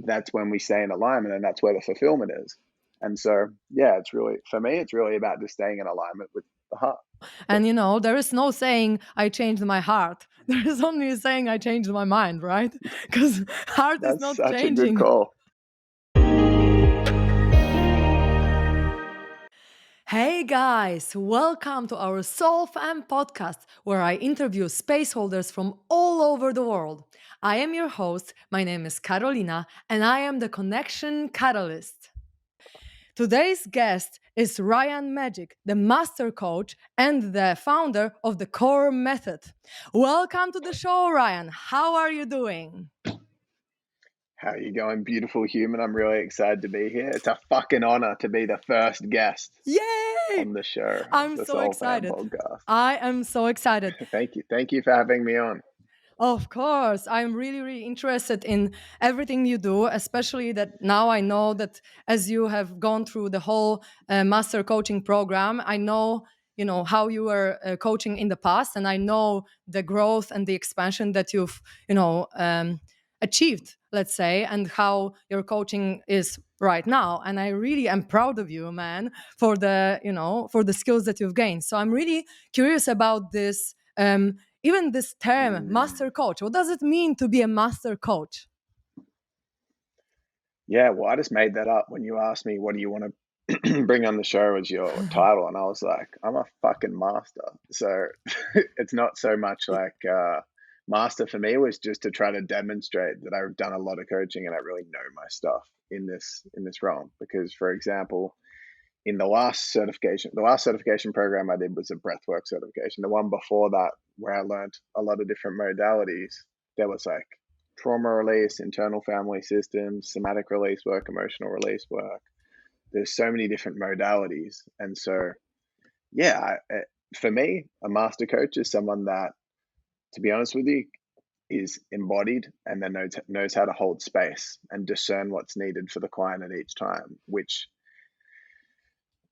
that's when we stay in alignment, and that's where the fulfillment is. And so, yeah, it's really, for me, it's really about just staying in alignment with the heart. And there is no saying I changed my heart. There is only saying I changed my mind, right? Because heart is That's not such a good changing. call. Hey guys, welcome to our SoulFam Podcast, where I interview space holders from all over the world. I am your host, my name is Karolina, and I am the Connection Catalyst. Today's guest is Ryan Magic, the master coach and the founder of the Core Method. Welcome to the show, Ryan. How are you doing? How are you going, beautiful human? I'm really excited to be here. It's a fucking honor to be the first guest Yay! on the show, I'm the so SoulFam excited. Podcast. I am so excited. Thank you. Thank you for having me on. Of course, I'm really, really interested in everything you do, especially that now I know that as you have gone through the whole master coaching program, I know how you were coaching in the past, and I know the growth and the expansion that you've achieved, let's say, and how your coaching is right now. And I really am proud of you, man, for the skills that you've gained. So I'm really curious about this. Even this term, master coach, what does it mean to be a master coach? Yeah, well, I just made that up when you asked me, what do you want to bring on the show as your title? And I was like, I'm a fucking master. So it's not so much like master for me was just to try to demonstrate that I've done a lot of coaching and I really know my stuff in this realm. Because, for example, in the last certification program I did was a breathwork certification. The one before that, where I learned a lot of different modalities, there was like trauma release, internal family systems, somatic release work, emotional release work. There's so many different modalities. And so, yeah, for me, a master coach is someone that, to be honest with you, is embodied and then knows how to hold space and discern what's needed for the client at each time, which,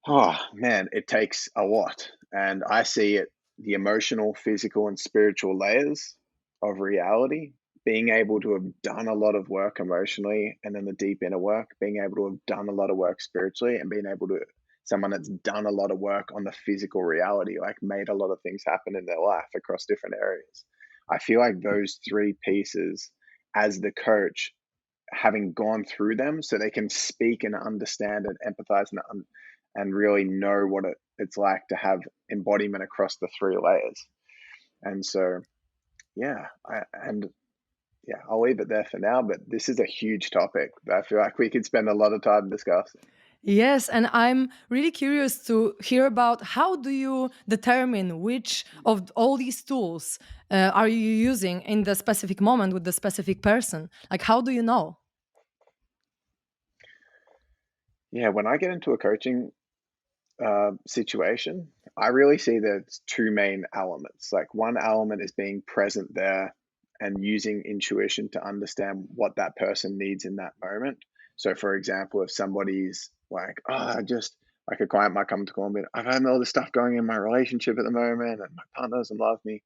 oh man, it takes a lot. And I see it, the emotional, physical, and spiritual layers of reality, being able to have done a lot of work emotionally, and then the deep inner work, being able to have done a lot of work spiritually, and being able to, someone that's done a lot of work on the physical reality, like made a lot of things happen in their life across different areas. I feel like those three pieces, as the coach, having gone through them, so they can speak and understand and empathize and really know what it's like to have embodiment across the three layers. And so, yeah, I'll leave it there for now, but this is a huge topic that I feel like we could spend a lot of time discussing. Yes, and I'm really curious to hear about how do you determine which of all these tools are you using in the specific moment with the specific person? Like, how do you know? Yeah, when I get into a coaching situation, I really see there's two main elements. Like, one element is being present there and using intuition to understand what that person needs in that moment. So, for example, if somebody's like, like a client might come to call me, I've had all this stuff going in my relationship at the moment and my partner doesn't love me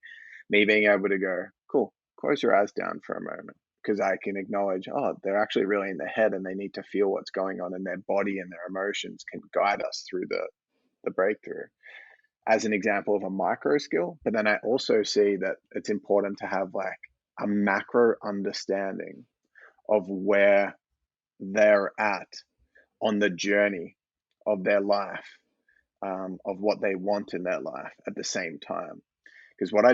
being able to go, cool, close your eyes down for a moment. Because I can acknowledge, they're actually really in their head and they need to feel what's going on in their body, and their emotions can guide us through the breakthrough, as an example of a micro skill. But then I also see that it's important to have like a macro understanding of where they're at on the journey of their life, of what they want in their life at the same time. Because what I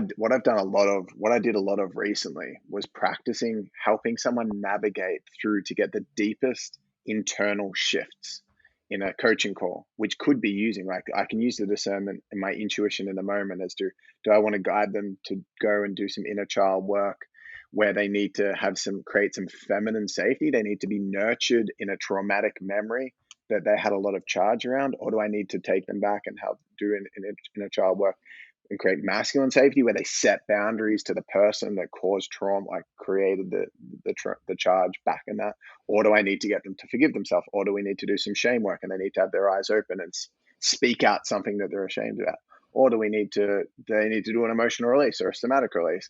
did a lot of recently was practicing helping someone navigate through to get the deepest internal shifts in a coaching call, which could be using, like, I can use the discernment and my intuition in the moment as to, do I want to guide them to go and do some inner child work where they need to create some feminine safety? They need to be nurtured in a traumatic memory that they had a lot of charge around, or do I need to take them back and help do an inner child work and create masculine safety where they set boundaries to the person that caused trauma, like created the charge back in that? Or do I need to get them to forgive themselves? Or do we need to do some shame work and they need to have their eyes open and speak out something that they're ashamed about? Or do they need to do an emotional release or a somatic release?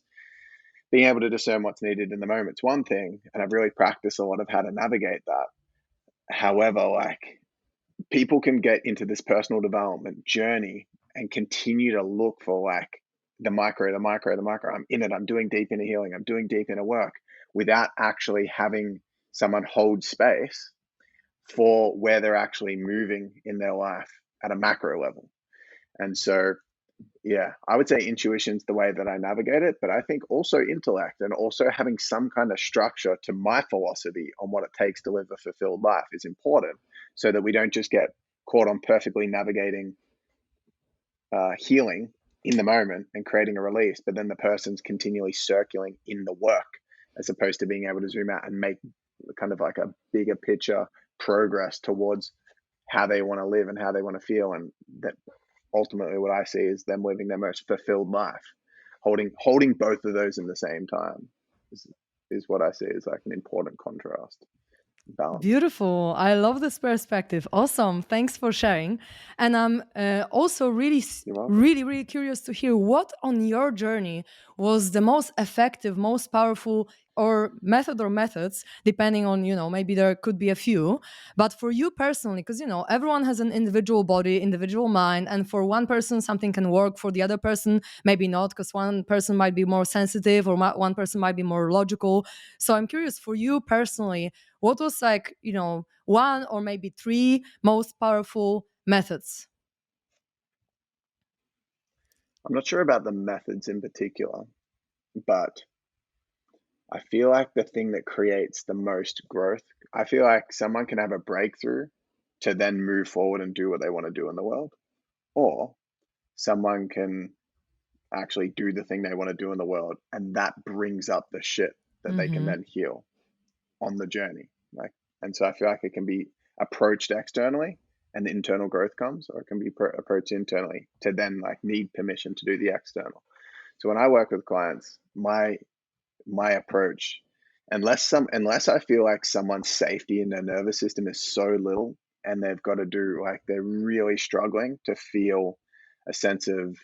being able to discern what's needed in the moment's one thing, and I've really practiced a lot of how to navigate that. However, like, people can get into this personal development journey and continue to look for like the micro, the micro, the micro. I'm in it. I'm doing deep inner healing. I'm doing deep inner work without actually having someone hold space for where they're actually moving in their life at a macro level. And so, yeah, I would say intuition's the way that I navigate it, but I think also intellect and also having some kind of structure to my philosophy on what it takes to live a fulfilled life is important, so that we don't just get caught on perfectly navigating healing in the moment and creating a release, but then the person's continually circling in the work, as opposed to being able to zoom out and make kind of like a bigger picture progress towards how they want to live and how they want to feel. And that ultimately what I see is them living their most fulfilled life. Holding both of those in the same time is what I see as like an important contrast, balance. Beautiful. I love this perspective. Awesome. Thanks for sharing. And I'm also You're welcome. really, really curious to hear what on your journey was the most effective, most powerful or method or methods, depending on, maybe there could be a few. But for you personally, because, everyone has an individual body, individual mind. And for one person, something can work. For the other person, maybe not, because one person might be more sensitive or one person might be more logical. So I'm curious for you personally, what was like, one or maybe three most powerful methods? I'm not sure about the methods in particular, but I feel like the thing that creates the most growth, I feel like someone can have a breakthrough to then move forward and do what they want to do in the world, or someone can actually do the thing they want to do in the world, and that brings up the shit that they can Mm-hmm. then heal on the journey. Like, and so I feel like it can be approached externally and the internal growth comes, or it can be approached internally to then like need permission to do the external. So when I work with clients, my approach, unless I feel like someone's safety in their nervous system is so little and they've got to do like they're really struggling to feel a sense of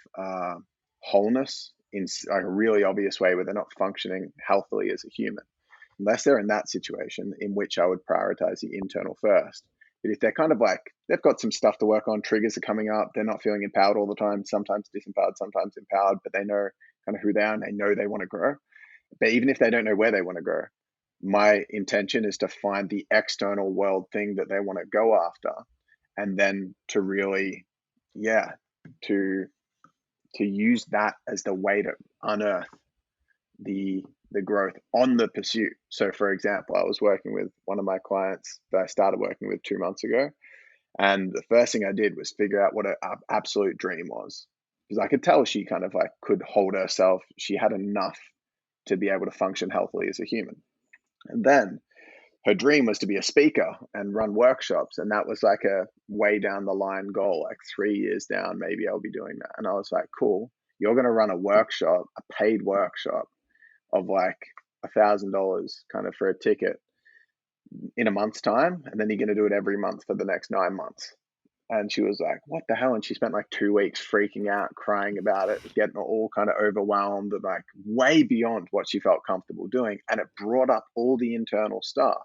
wholeness in like a really obvious way where they're not functioning healthily as a human, unless they're in that situation, in which I would prioritize the internal first. But if they're kind of like they've got some stuff to work on, triggers are coming up, they're not feeling empowered all the time, sometimes disempowered, sometimes empowered, but they know kind of who they are and they know they want to grow. But even if they don't know where they want to go, my intention is to find the external world thing that they want to go after, and then to really, yeah, to use that as the way to unearth the growth on the pursuit. So, for example, I was working with one of my clients that I started working with 2 months ago, and the first thing I did was figure out what her absolute dream was, because I could tell she kind of like could hold herself. She had enough to be able to function healthily as a human. And then her dream was to be a speaker and run workshops. And that was like a way down the line goal, like 3 years down, maybe I'll be doing that. And I was like, cool, you're going to run a workshop, a paid workshop of like $1,000 kind of for a ticket in a month's time. And then you're going to do it every month for the next 9 months. And she was like, what the hell? And she spent like 2 weeks freaking out, crying about it, getting all kind of overwhelmed and like way beyond what she felt comfortable doing. And it brought up all the internal stuff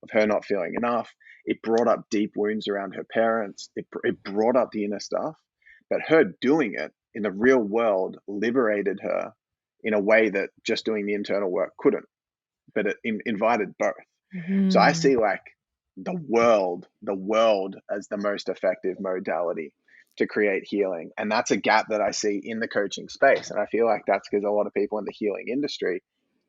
of her not feeling enough. It brought up deep wounds around her parents. It brought up the inner stuff. But her doing it in the real world liberated her in a way that just doing the internal work couldn't. But it invited both. So I Hmm. see like the world as the most effective modality to create healing. And that's a gap that I see in the coaching space. And I feel like that's because a lot of people in the healing industry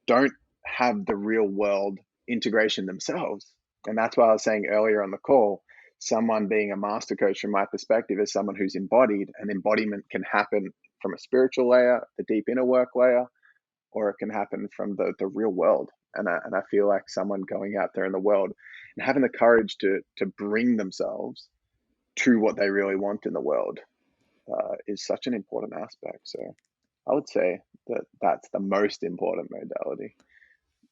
don't have the real world integration themselves. And that's why I was saying earlier on the call, someone being a master coach from my perspective is someone who's embodied, and embodiment can happen from a spiritual layer, the deep inner work layer, or it can happen from the real world. And I feel like someone going out there in the world and having the courage to bring themselves to what they really want in the world is such an important aspect. So I would say that that's the most important modality,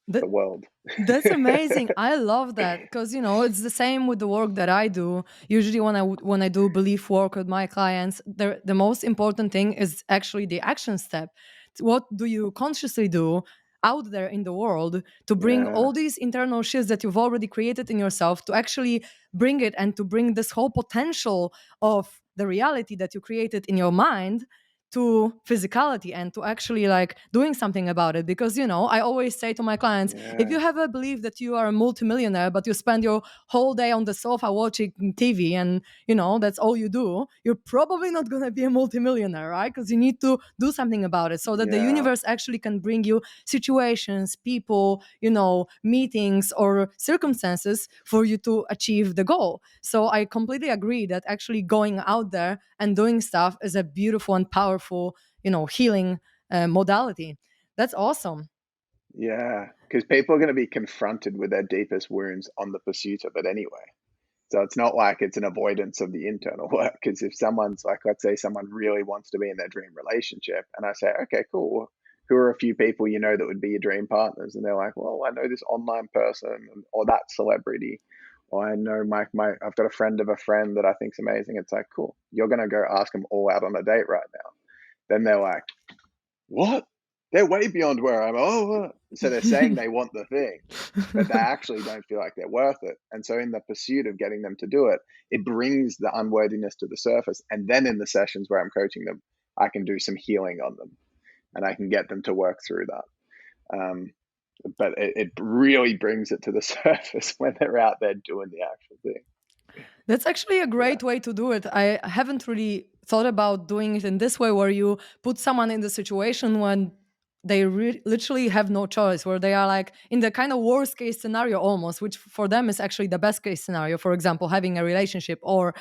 That, the world. that's amazing. I love that because it's the same with the work that I do. Usually, when I do belief work with my clients, the most important thing is actually the action step. What do you consciously do? out there in the world, to bring Yeah. all these internal shifts that you've already created in yourself, to actually bring it and to bring this whole potential of the reality that you created in your mind to physicality and to actually like doing something about it. Because I always say to my clients, if you Yeah. have a belief that you are a multimillionaire but you spend your whole day on the sofa watching TV, and that's all you do, you're probably not going to be a multimillionaire, right? Because you need to do something about it so that the Yeah. universe actually can bring you situations, people, meetings or circumstances for you to achieve the goal. So I completely agree that actually going out there and doing stuff is a beautiful and powerful, healing modality. That's awesome. Yeah. Because people are going to be confronted with their deepest wounds on the pursuit of it anyway. So it's not like it's an avoidance of the internal work. Because if someone's like, let's say someone really wants to be in their dream relationship, and I say, okay, cool. Who are a few people you know that would be your dream partners? And they're like, well, I know this online person or that celebrity, or I know I've got a friend of a friend that I think's amazing. It's like, cool. You're gonna go ask them all out on a date right now. Then they're like, what? They're way beyond where I'm. Oh, so they're saying they want the thing, but they actually don't feel like they're worth it. And so, in the pursuit of getting them to do it, it brings the unworthiness to the surface. And then, in the sessions where I'm coaching them, I can do some healing on them, and I can get them to work through that. But it really brings it to the surface when they're out there doing the actual thing. That's actually a Yeah, great way to do it. I haven't really thought about doing it in this way, where you put someone in the situation when they literally have no choice, where they are like in the kind of worst case scenario almost, which for them is actually the best case scenario. For example, having a relationship or,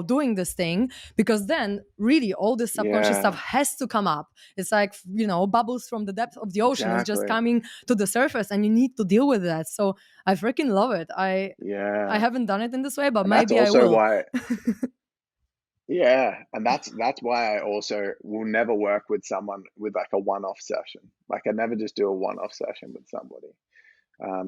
doing this thing, because then really all this subconscious stuff yeah, has to come up. It's like, bubbles from the depth of the ocean is just exactly. coming to the surface and you need to deal with that. So I freaking love it. I Yeah, haven't done it in this way, but and that's maybe I also will. why. Yeah, and that's why I also will never work with someone with like a one-off session. Like I never just do a one-off session with somebody,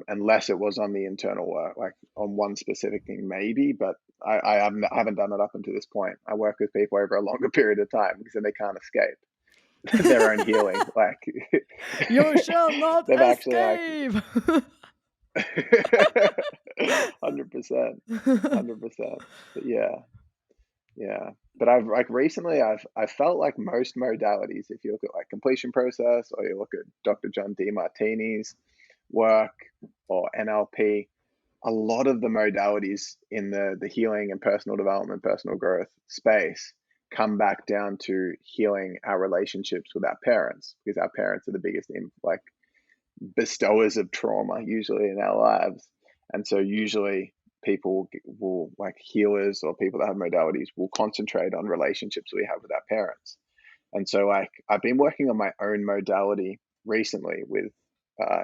unless it was on the internal work, like on one specific thing, maybe. But I haven't done it up until this point. I work with people over a longer period of time because then they can't escape their own healing. Like You shall not they've actually like escape. 100%, 100%. But yeah. Yeah, but I've like recently I've felt like most modalities, if you look at like completion process or you look at Dr. John Demartini's work or NLP, a lot of the modalities in the healing and personal development, personal growth space come back down to healing our relationships with our parents because our parents are the biggest like bestowers of trauma usually in our lives. And so usually people will like healers or people that have modalities will concentrate on relationships we have with our parents. And so like I've been working on my own modality recently with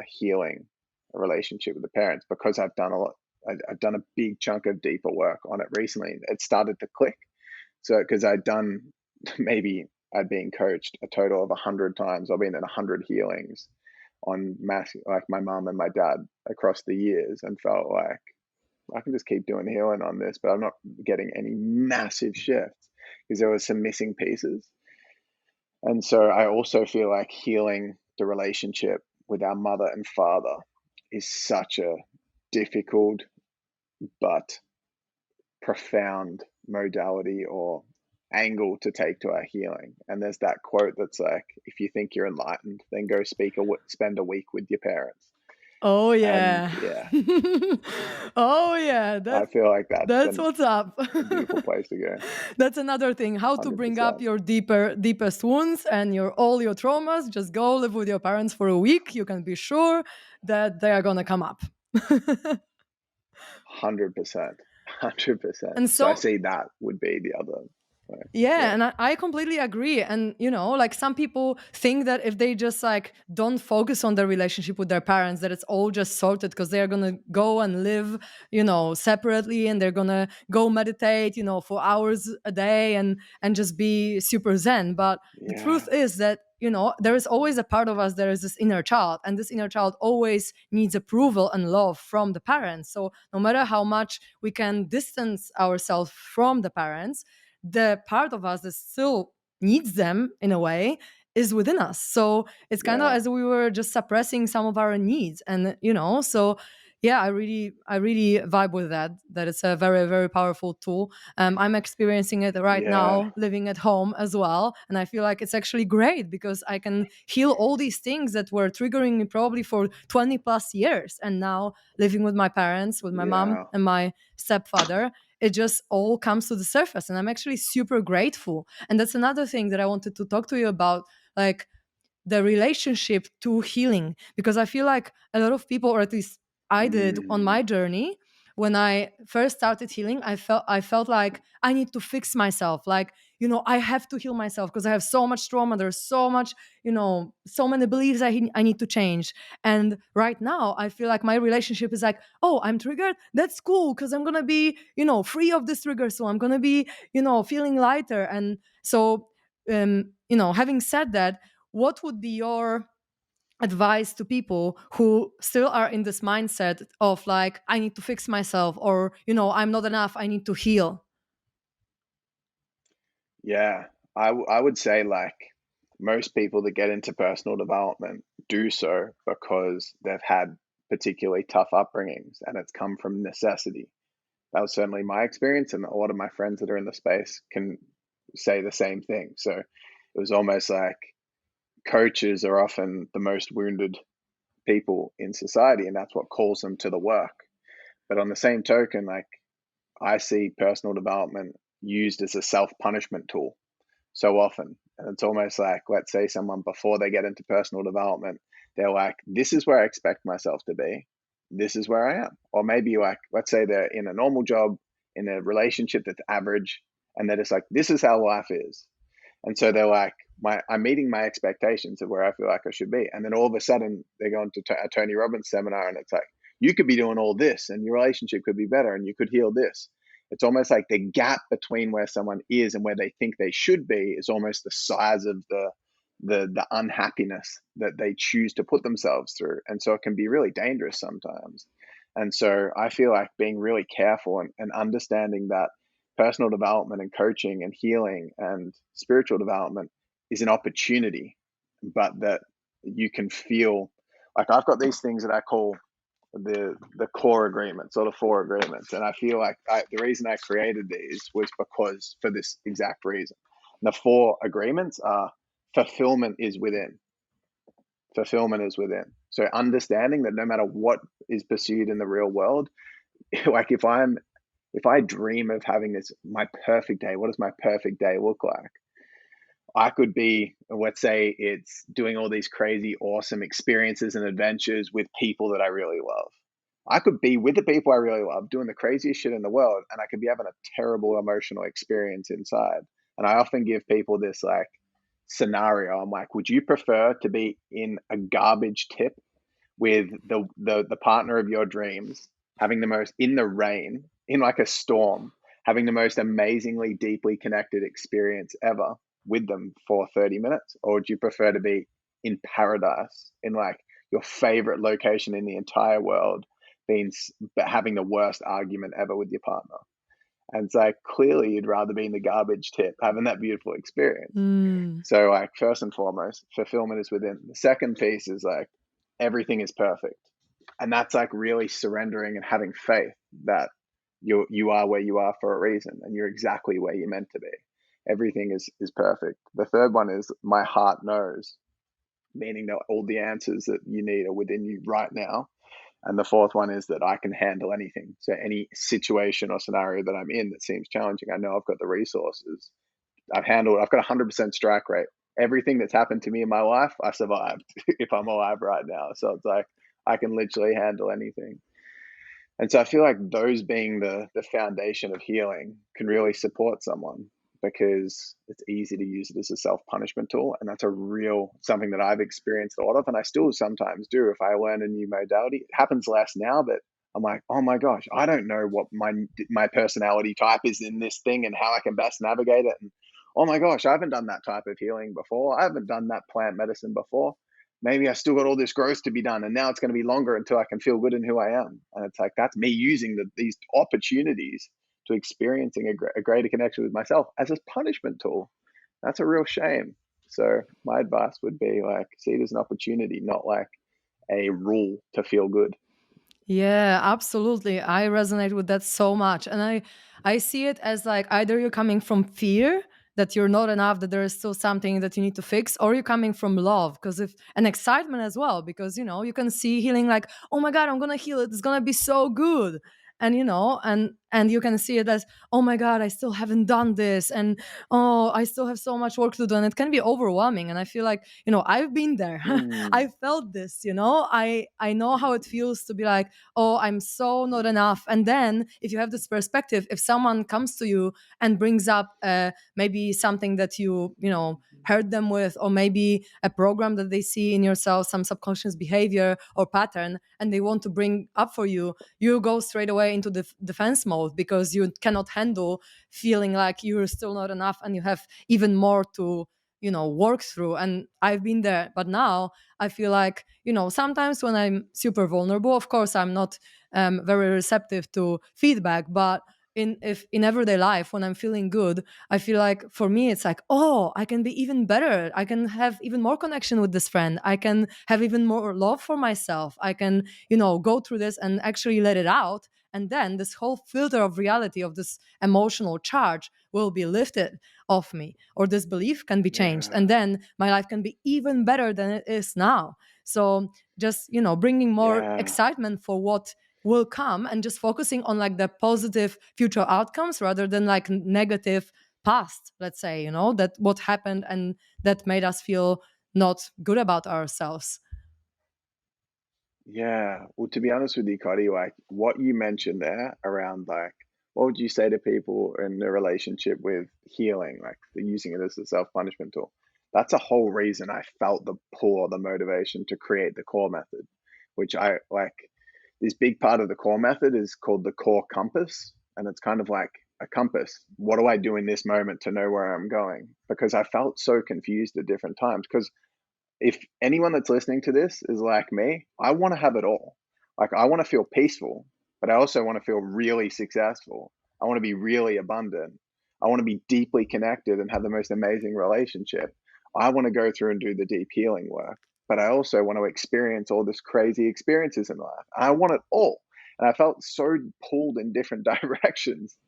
healing a relationship with the parents because I've done a lot. I've done a big chunk of deeper work on it recently. It started to click. So because I'd done maybe I'd been coached a total of 100 times. I've been in 100 healings on mass like my mom and my dad across the years and felt like I can just keep doing healing on this, but I'm not getting any massive shifts because there were some missing pieces. And so I also feel like healing the relationship with our mother and father is such a difficult but profound modality or angle to take to our healing. And there's that quote that's like, if you think you're enlightened, then go spend a week with your parents. Oh And yeah. yeah, Oh yeah. I feel like that's That's what's up. a beautiful place to go. That's another thing. How to bring up 100%. your deepest wounds and all your traumas. Just go live with your parents for a week. You can be sure that they are gonna come up. 100%. 100%. And So I so see that would be the other way. yeah, Yeah. and I completely agree. And like some people think that if they just like don't focus on their relationship with their parents, that it's all just sorted because they're gonna go and live, separately, and they're gonna go meditate, for hours a day and just be super zen. But the Yeah. truth is that there is always a part of us, there is this inner child, and this inner child always needs approval and love from the parents. So no matter how much we can distance ourselves from the parents, the part of us that still needs them in a way is within us. So it's kind of Yeah. as we were just suppressing some of our needs. And so yeah, I really vibe with that it's a very, very powerful tool. I'm experiencing it right Yeah. now living at home as well, and I feel like it's actually great because I can heal all these things that were triggering me probably for 20 plus years. And now living with my parents, with my mom Yeah. and my stepfather, it just all comes to the surface, and I'm actually super grateful. And that's another thing that I wanted to talk to you about, like the relationship to healing, because I feel like a lot of people, or at least I did on Mm. my journey, when I first started healing, I felt like I need to fix myself, like I have to heal myself because I have so much trauma, there's so much, so many beliefs I need to change. And right now I feel like my relationship is like, oh, I'm triggered, that's cool, because I'm gonna be free of this trigger, so I'm gonna be feeling lighter. And so having said that, what would be your advice to people who still are in this mindset of like, I need to fix myself, or I'm not enough, I need to heal? Yeah. I would say like most people that get into personal development do so because they've had particularly tough upbringings and it's come from necessity. That was certainly my experience, and a lot of my friends that are in the space can say the same thing. So it was almost like coaches are often the most wounded people in society, and that's what calls them to the work. But on the same token, like I see personal development used as a self-punishment tool so often. And it's almost like, let's say someone before they get into personal development, they're like, this is where I expect myself to be. This is where I am. Or maybe like, let's say they're in a normal job, in a relationship that's average, and they're just like, this is how life is. And so they're like, I'm meeting my expectations of where I feel like I should be. And then all of a sudden they go into a Tony Robbins seminar and it's like, you could be doing all this and your relationship could be better and you could heal this. It's almost like the gap between where someone is and where they think they should be is almost the size of the unhappiness that they choose to put themselves through. And so it can be really dangerous sometimes. And so I feel like being really careful and understanding that personal development and coaching and healing and spiritual development is an opportunity, but that you can feel like I've got these things that I call the core agreements or the four agreements, and I feel like the reason I created these was because for this exact reason. And the four agreements are fulfillment is within. Fulfillment is within. So understanding that no matter what is pursued in the real world, like if I dream of having this my perfect day, what does my perfect day look like? I could be, let's say it's doing all these crazy, awesome experiences and adventures with people that I really love. I could be with the people I really love, doing the craziest shit in the world, and I could be having a terrible emotional experience inside. And I often give people this like scenario. I'm like, would you prefer to be in a garbage tip with the partner of your dreams, having the most in the rain, in like a storm, having the most amazingly deeply connected experience ever with them for 30 minutes? Or would you prefer to be in paradise, in like your favorite location in the entire world, being but having the worst argument ever with your partner? And it's like clearly you'd rather be in the garbage tip having that beautiful experience. Mm. So like first and foremost, fulfillment is within. The second piece is like everything is perfect. And that's like really surrendering and having faith that you are where you are for a reason and you're exactly where you're meant to be. Everything is perfect. The third one is my heart knows, meaning that all the answers that you need are within you right now. And the fourth one is that I can handle anything. So any situation or scenario that I'm in that seems challenging, I know I've got the resources. I've got a 100% strike rate. Everything that's happened to me in my life, I survived if I'm alive right now. So it's like, I can literally handle anything. And so I feel like those being the foundation of healing can really support someone because it's easy to use it as a self-punishment tool. And that's a real something that I've experienced a lot of. And I still sometimes do if I learn a new modality. It happens less now, but I'm like, oh my gosh, I don't know what my personality type is in this thing and how I can best navigate it. And oh my gosh, I haven't done that type of healing before. I haven't done that plant medicine before. Maybe I still got all this growth to be done, and now it's going to be longer until I can feel good in who I am. And it's like that's me using these opportunities to experiencing a greater connection with myself as a punishment tool. That's a real shame. So my advice would be like, see it as an opportunity, not like a rule to feel good. Yeah, absolutely. I resonate with that so much. And I see it as like either you're coming from fear that you're not enough, that there is still something that you need to fix, or you're coming from love because if and excitement as well, because you can see healing like, oh my God, I'm gonna heal it. It's gonna be so good. And and you can see it as, oh my God, I still haven't done this, and oh, I still have so much work to do. And it can be overwhelming. And I feel like, I've been there. Mm, I felt this, I know how it feels to be like, oh, I'm so not enough. And then if you have this perspective, if someone comes to you and brings up maybe something that you hurt them with, or maybe a program that they see in yourself, some subconscious behavior or pattern, and they want to bring up for you, you go straight away into the defense mode because you cannot handle feeling like you're still not enough and you have even more to work through. And I've been there, but now I feel like, sometimes when I'm super vulnerable, of course, I'm not very receptive to feedback, but in everyday life, when I'm feeling good, I feel like for me, it's like, oh, I can be even better. I can have even more connection with this friend. I can have even more love for myself. I can, go through this and actually let it out. And then this whole filter of reality of this emotional charge will be lifted off me, or this belief can be changed, yeah, and then my life can be even better than it is now. So just bringing more yeah. excitement for what will come, and just focusing on like the positive future outcomes rather than like negative past, let's say, that what happened and that made us feel not good about ourselves. Yeah. Well, to be honest with you, Cody, like what you mentioned there around like, what would you say to people in their relationship with healing, like they're using it as a self-punishment tool? That's a whole reason I felt the pull or the motivation to create the core method, which I like. This big part of the core method is called the core compass. And it's kind of like a compass. What do I do in this moment to know where I'm going? Because I felt so confused at different times. Because if anyone that's listening to this is like me, I want to have it all. Like I want to feel peaceful, but I also want to feel really successful. I want to be really abundant. I want to be deeply connected and have the most amazing relationship. I want to go through and do the deep healing work, but I also want to experience all this crazy experiences in life. I want it all. And I felt so pulled in different directions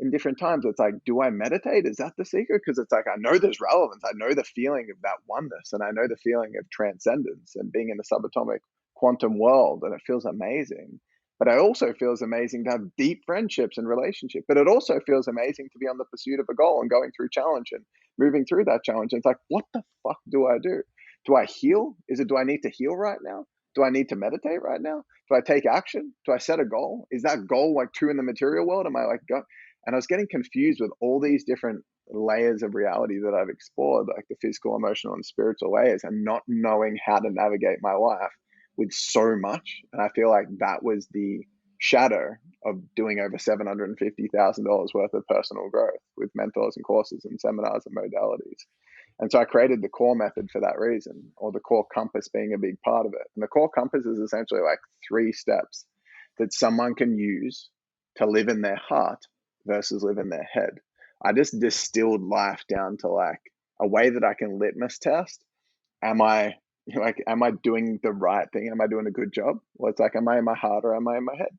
in different times. It's like, do I meditate? Is that the secret? Because it's like, I know there's relevance. I know the feeling of that oneness, and I know the feeling of transcendence and being in the subatomic quantum world, and it feels amazing. But I also feels amazing to have deep friendships and relationships. But it also feels amazing to be on the pursuit of a goal and going through challenge and moving through that challenge. And it's like, what the fuck do I do? Do I heal? Do I need to heal right now? Do I need to meditate right now? Do I take action? Do I set a goal? Is that goal like true in the material world? Am I like, go, and I was getting confused with all these different layers of reality that I've explored, like the physical, emotional, and spiritual layers, and not knowing how to navigate my life with so much. And I feel like that was the shadow of doing over $750,000 worth of personal growth with mentors and courses and seminars and modalities. And so I created the core method for that reason, or the core compass being a big part of it. And the core compass is essentially like 3 steps that someone can use to live in their heart versus live in their head. I just distilled life down to like a way that I can litmus test. Am I am I doing the right thing? Am I doing a good job? Well, it's like, am I in my heart or am I in my head?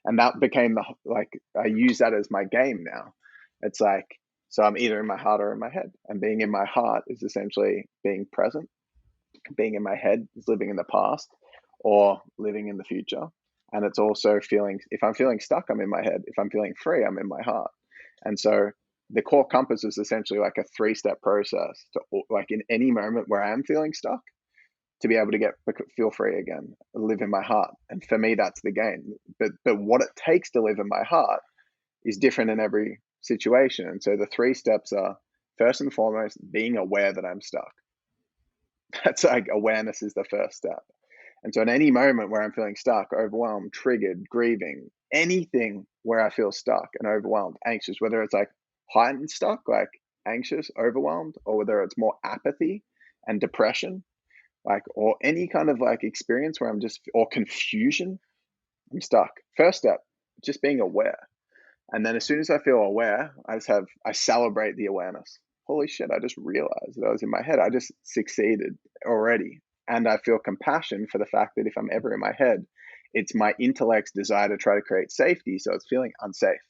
And that became the like, I use that as my game now. It's like, so I'm either in my heart or in my head. And being in my heart is essentially being present. Being in my head is living in the past or living in the future. And it's also feeling, if I'm feeling stuck, I'm in my head. If I'm feeling free, I'm in my heart. And so the core compass is essentially like a 3-step process to, like, in any moment where I am feeling stuck, to be able to feel free again, live in my heart. And for me, that's the game. But what it takes to live in my heart is different in every situation. And so the 3 steps are, first and foremost, being aware that I'm stuck. That's like, awareness is the first step. And so at any moment where I'm feeling stuck, overwhelmed, triggered, grieving, anything where I feel stuck and overwhelmed, anxious, whether it's like heightened stuck, like anxious, overwhelmed, or whether it's more apathy and depression, like, or any kind of like experience where I'm just, or confusion, I'm stuck. First step, just being aware. And then as soon as I feel aware, I celebrate the awareness. holy shit, I just realized that I was in my head. I just succeeded already. And I feel compassion for the fact that if I'm ever in my head, it's my intellect's desire to try to create safety. So it's feeling unsafe.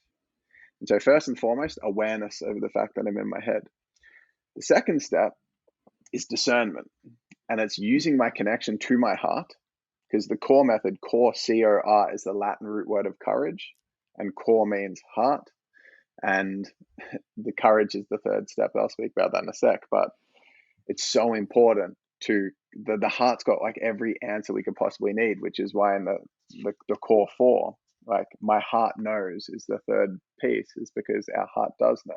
And so, first and foremost, awareness over the fact that I'm in my head. The second step is discernment. And it's using my connection to my heart, because the core method, core, C-O-R, is the Latin root word of courage. And core means heart. And the courage is the third step. I'll speak about that in a sec. But it's so important to the heart's got like every answer we could possibly need, which is why in the core four, like my heart knows is the third piece, is because our heart does know.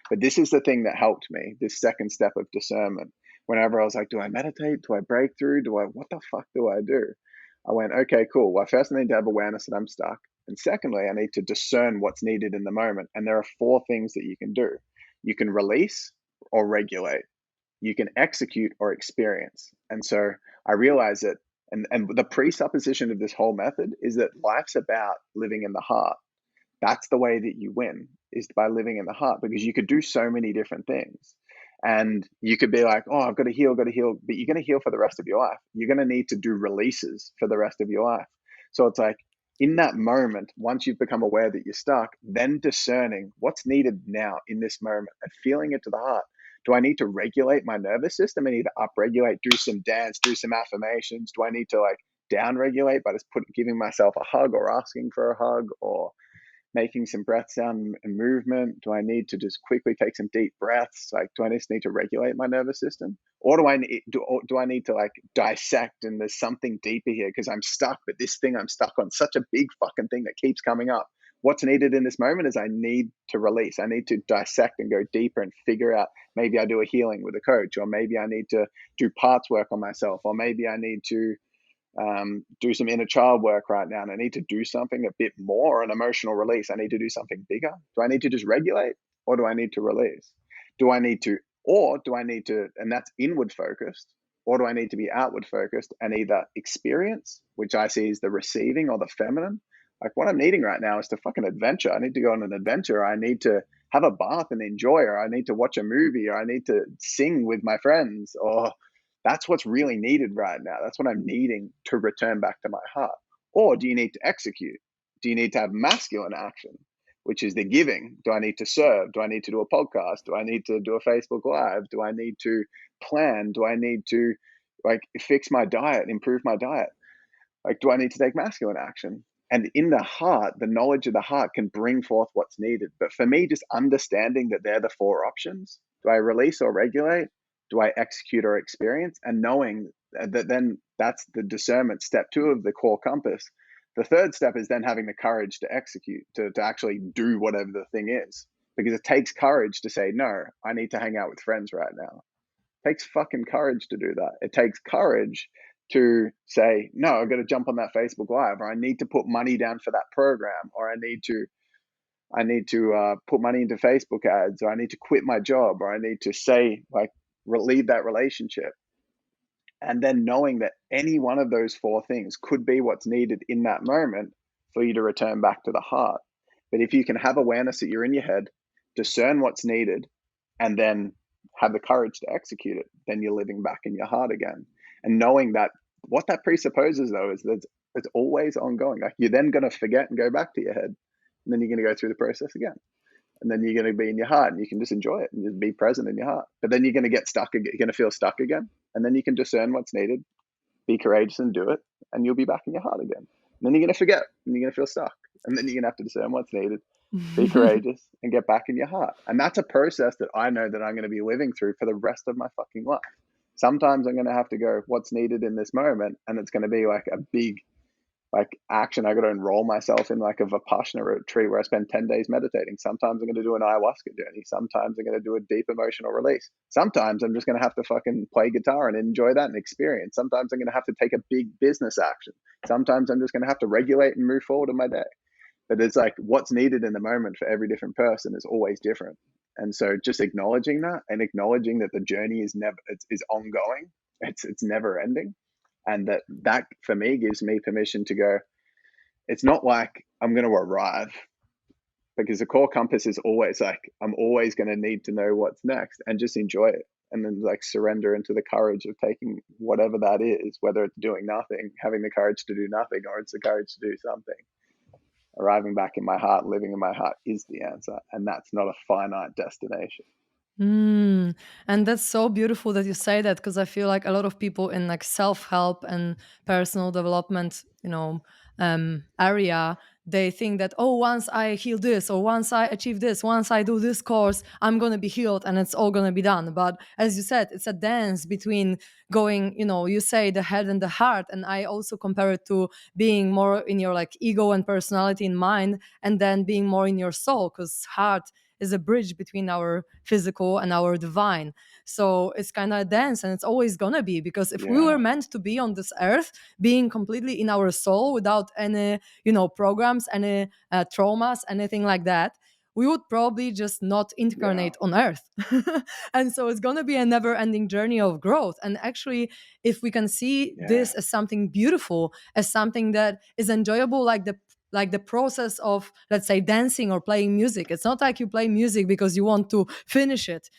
But this is the thing that helped me, this second step of discernment. Whenever I was like, do I meditate? Do I break through? What the fuck do I do? I went, okay, cool. Well, first I need to have awareness that I'm stuck. And secondly, I need to discern what's needed in the moment. And there are four things that you can do. You can release or regulate. You can execute or experience. And so I realized that, and the presupposition of this whole method is that life's about living in the heart. That's the way that you win, is by living in the heart, because you could do so many different things. And you could be like, oh, I've got to heal, but you're going to heal for the rest of your life. You're going to need to do releases for the rest of your life. So it's like, in that moment, once you've become aware that you're stuck, then discerning what's needed now in this moment and feeling it to the heart. Do I need to regulate my nervous system? I need to upregulate, do some dance, do some affirmations. Do I need to like downregulate by just giving myself a hug or asking for a hug or making some breath sound and movement? Do I need to just quickly take some deep breaths? Like, do I just need to regulate my nervous system? Or do I need to like dissect, and there's something deeper here because I'm stuck, but this thing I'm stuck on, such a big fucking thing that keeps coming up. What's needed in this moment is I need to release. I need to dissect and go deeper and figure out, maybe I do a healing with a coach, or maybe I need to do parts work on myself, or maybe I need to do some inner child work right now, and I need to do something a bit more, an emotional release. I need to do something bigger. Do I need to just regulate, or do I need to release? Do I need to, and that's inward focused, or do I need to be outward focused and either experience, which I see as the receiving or the feminine? Like, what I'm needing right now is to fucking adventure. I need to go on an adventure. I need to have a bath and enjoy, or I need to watch a movie, or I need to sing with my friends, or that's what's really needed right now. That's what I'm needing to return back to my heart. Or do you need to execute? Do you need to have masculine action, which is the giving? Do I need to serve? Do I need to do a podcast? Do I need to do a Facebook Live? Do I need to plan? Do I need to like fix my diet, improve my diet? Like, do I need to take masculine action? And in the heart, the knowledge of the heart can bring forth what's needed. But for me, just understanding that they're the four options. Do I release or regulate? Do I execute or experience? And knowing that, then that's the discernment, step 2 of the core compass. The third step is then having the courage to execute, to actually do whatever the thing is. Because it takes courage to say, no, I need to hang out with friends right now. It takes fucking courage to do that. It takes courage to say, no, I've got to jump on that Facebook Live, or I need to put money down for that program, or I need to put money into Facebook ads, or I need to quit my job, or I need to say, like, leave that relationship. And then knowing that any one of those four things could be what's needed in that moment for you to return back to the heart. But if you can have awareness that you're in your head, discern what's needed, and then have the courage to execute it, then you're living back in your heart again. And knowing that what that presupposes, though, is that it's always ongoing. Like, you're then going to forget and go back to your head, and then you're going to go through the process again. And then you're going to be in your heart, and you can just enjoy it and just be present in your heart. But then you're going to get stuck again. You're going to feel stuck again. And then you can discern what's needed, be courageous and do it, and you'll be back in your heart again. And then you're going to forget, and you're going to feel stuck. And then you're going to have to discern what's needed, be courageous, and get back in your heart. And that's a process that I know that I'm going to be living through for the rest of my fucking life. Sometimes I'm going to have to go, what's needed in this moment? And it's going to be like a big action. I got to enroll myself in like a Vipassana retreat where I spend 10 days meditating. Sometimes I'm going to do an ayahuasca journey. Sometimes I'm going to do a deep emotional release. Sometimes I'm just going to have to fucking play guitar and enjoy that and experience. Sometimes I'm going to have to take a big business action. Sometimes I'm just going to have to regulate and move forward in my day. But it's like, what's needed in the moment for every different person is always different. And so just acknowledging that, and acknowledging that the journey is ongoing. It's never ending. And that for me gives me permission to go, it's not like I'm going to arrive because the core compass is always like, I'm always going to need to know what's next, and just enjoy it. And then like surrender into the courage of taking whatever that is, whether it's doing nothing, having the courage to do nothing, or it's the courage to do something. Arriving back in my heart, living in my heart is the answer. And that's not a finite destination. Mm. And that's so beautiful that you say that, because I feel like a lot of people in like self-help and personal development, area, they think that, oh, once I heal this, or once I achieve this, once I do this course, I'm gonna be healed and it's all gonna be done. But as you said, it's a dance between going, you say the head and the heart, and I also compare it to being more in your like ego and personality in mind, and then being more in your soul, because heart is a bridge between our physical and our divine. So it's kind of a dance, and it's always gonna be, because if we were Yeah. meant to be on this earth being completely in our soul without any programs, any traumas, anything like that, we would probably just not Yeah. incarnate on earth. And so it's going to be a never ending journey of growth. And actually, if we can see Yeah. this as something beautiful, as something that is enjoyable, like the process of, let's say, dancing or playing music. It's not like you play music because you want to finish it,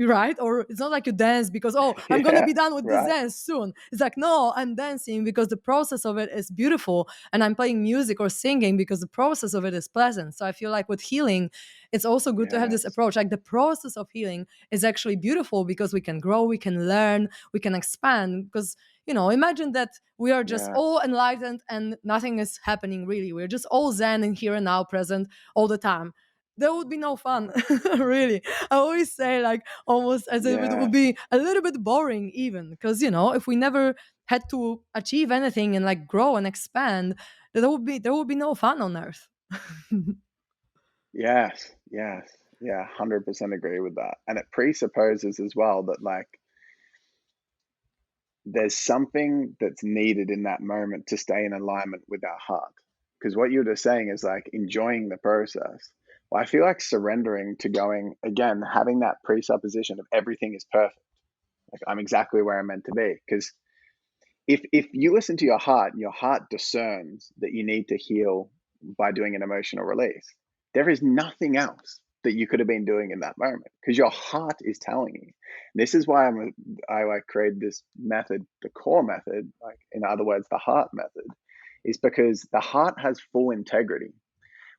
right? Or it's not like you dance because, oh, I'm going to Yeah. be done with this Right. dance soon. It's like, no, I'm dancing because the process of it is beautiful, and I'm playing music or singing because the process of it is pleasant. So I feel like with healing, it's also good to have this Yes. approach. Like the process of healing is actually beautiful, because we can grow, we can learn, we can expand. Because imagine that we are just Yeah. all enlightened and nothing is happening really. We're just all zen and here and now present all the time. There would be no fun, really. I always say, like, almost as if it would Yeah. be a little bit boring, even because if we never had to achieve anything and like grow and expand, there would be no fun on earth. Yes. Yes. Yeah. 100% agree with that. And it presupposes as well that like there's something that's needed in that moment to stay in alignment with our heart. Because what you're just saying is like enjoying the process. Well, I feel like surrendering to going again, having that presupposition of everything is perfect. Like I'm exactly where I'm meant to be. Because if you listen to your heart discerns that you need to heal by doing an emotional release. There is nothing else that you could have been doing in that moment because your heart is telling you. This is why I like created this method, the core method, like in other words, the heart method, is because the heart has full integrity,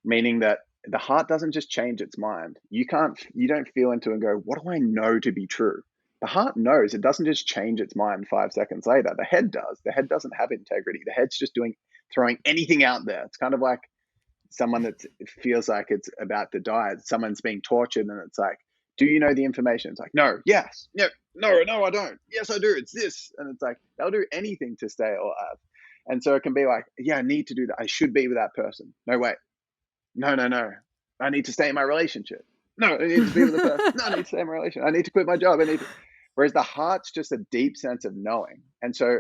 meaning that the heart doesn't just change its mind. You don't feel into it and go, what do I know to be true? The heart knows. It doesn't just change its mind 5 seconds later. The head does. The head doesn't have integrity. The head's just throwing anything out there. It's kind of like someone that feels like it's about to die. Someone's being tortured, and it's like, do you know the information? It's like, no, yes, no, I don't. Yes, I do. It's this. And it's like, they'll do anything to stay alive. And so it can be like, yeah, I need to do that. I should be with that person. No, wait. No. I need to stay in my relationship. No, I need to be with the person. No, I need to stay in my relationship. I need to quit my job. Whereas the heart's just a deep sense of knowing. And so,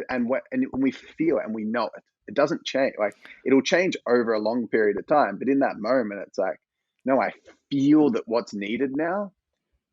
and when we feel it and we know it, it doesn't change. Like it'll change over a long period of time. But in that moment, it's like, no, I feel that what's needed now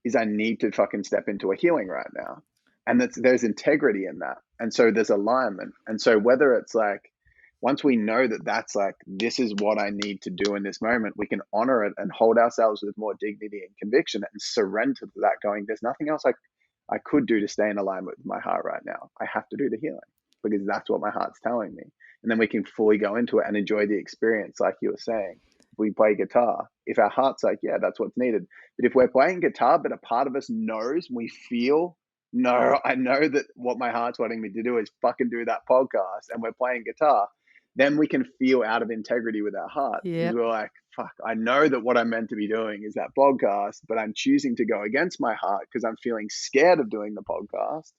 is I need to fucking step into a healing right now. And there's integrity in that. And so there's alignment. And so whether it's like, once we know that that's like, this is what I need to do in this moment, we can honor it and hold ourselves with more dignity and conviction and surrender to that, going, there's nothing else I could do to stay in alignment with my heart right now. I have to do the healing because that's what my heart's telling me. And then we can fully go into it and enjoy the experience, like you were saying. If we play guitar, if our heart's like, yeah, that's what's needed. But if we're playing guitar, but a part of us knows, we feel, no, I know that what my heart's wanting me to do is fucking do that podcast, and we're playing guitar, then we can feel out of integrity with our heart because Yep. we're like, fuck, I know that what I'm meant to be doing is that podcast, but I'm choosing to go against my heart because I'm feeling scared of doing the podcast.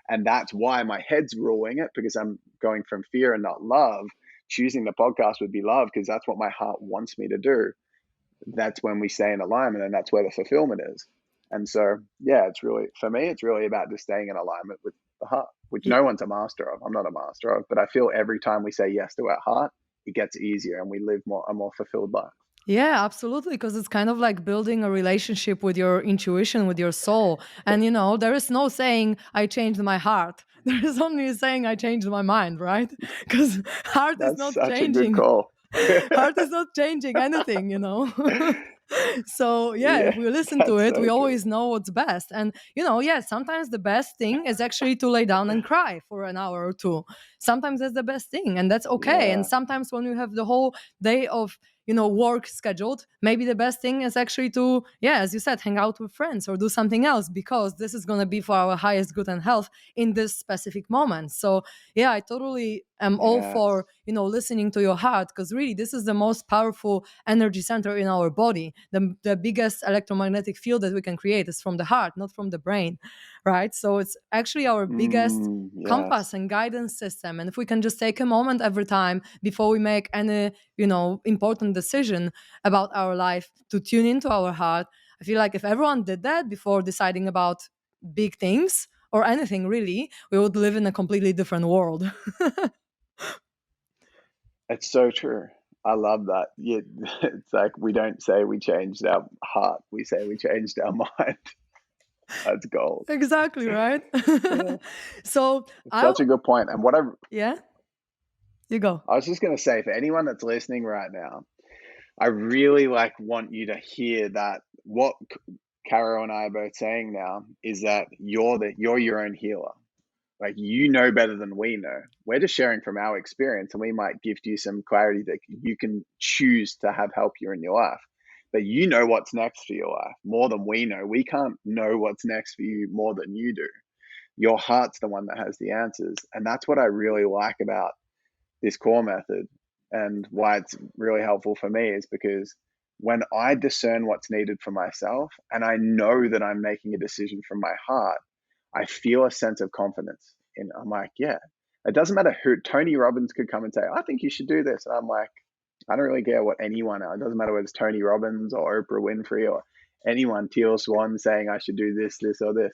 And that's why my head's ruling it, because I'm going from fear and not love. Choosing the podcast would be love because that's what my heart wants me to do. That's when we stay in alignment, and that's where the fulfillment is. And so, yeah, it's really, for me, it's really about just staying in alignment with the heart, which no one's a master of. I'm not a master of, but I feel every time we say yes to our heart, it gets easier and we live a more fulfilled life. Yeah, absolutely. Because it's kind of like building a relationship with your intuition, with your soul. And, there is no saying, I changed my heart. There is only saying, I changed my mind, right? Because heart is That's not such a good changing. call. Heart is not changing anything, So yeah, Yeah, if we listen to that's it, we so true. always know what's best. And yeah, sometimes the best thing is actually to lay down and cry for an hour or two. Sometimes that's the best thing, and that's okay. And Yeah. sometimes when you have the whole day of work scheduled, maybe the best thing is actually to, yeah, as you said, hang out with friends or do something else, because this is going to be for our highest good and health in this specific moment. So yeah, I totally am all Yes. for listening to your heart, because really this is the most powerful energy center in our body. The biggest electromagnetic field that we can create is from the heart, not from the brain, right? So it's actually our biggest compass Yes. and guidance system. And if we can just take a moment every time before we make any important decision about our life to tune into our heart, I feel like if everyone did that before deciding about big things or anything really, we would live in a completely different world. It's so true. I love that. Yeah, it's like we don't say we changed our heart. We say we changed our mind. That's gold. Exactly, right? Yeah. So It's I such a good point. And yeah, you go. I was just going to say, for anyone that's listening right now, I really want you to hear that what Caro and I are both saying now is that you're your own healer. Like, you know better than we know. We're just sharing from our experience, and we might give you some clarity that you can choose to have help you in your life. But you know what's next for your life more than we know. We can't know what's next for you more than you do. Your heart's the one that has the answers. And that's what I really like about this core method, and why it's really helpful for me is because when I discern what's needed for myself and I know that I'm making a decision from my heart, I feel a sense of confidence. And I'm like, yeah, it doesn't matter who. Tony Robbins could come and say, I think you should do this. And I'm like, I don't really care what anyone else. It doesn't matter whether it's Tony Robbins or Oprah Winfrey or anyone, Teal Swan, saying I should do this, this, or this.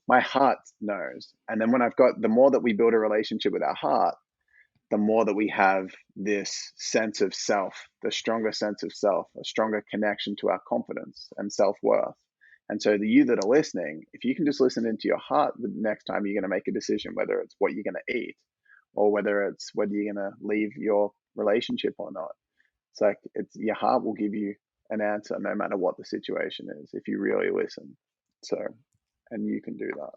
My heart knows. And then the more that we build a relationship with our heart, the more that we have this sense of self, the stronger sense of self, a stronger connection to our confidence and self worth. And so, the you that are listening, if you can just listen into your heart the next time you're going to make a decision, whether it's what you're going to eat or whether you're going to leave your relationship or not, it's like your heart will give you an answer no matter what the situation is if you really listen. So, and you can do that.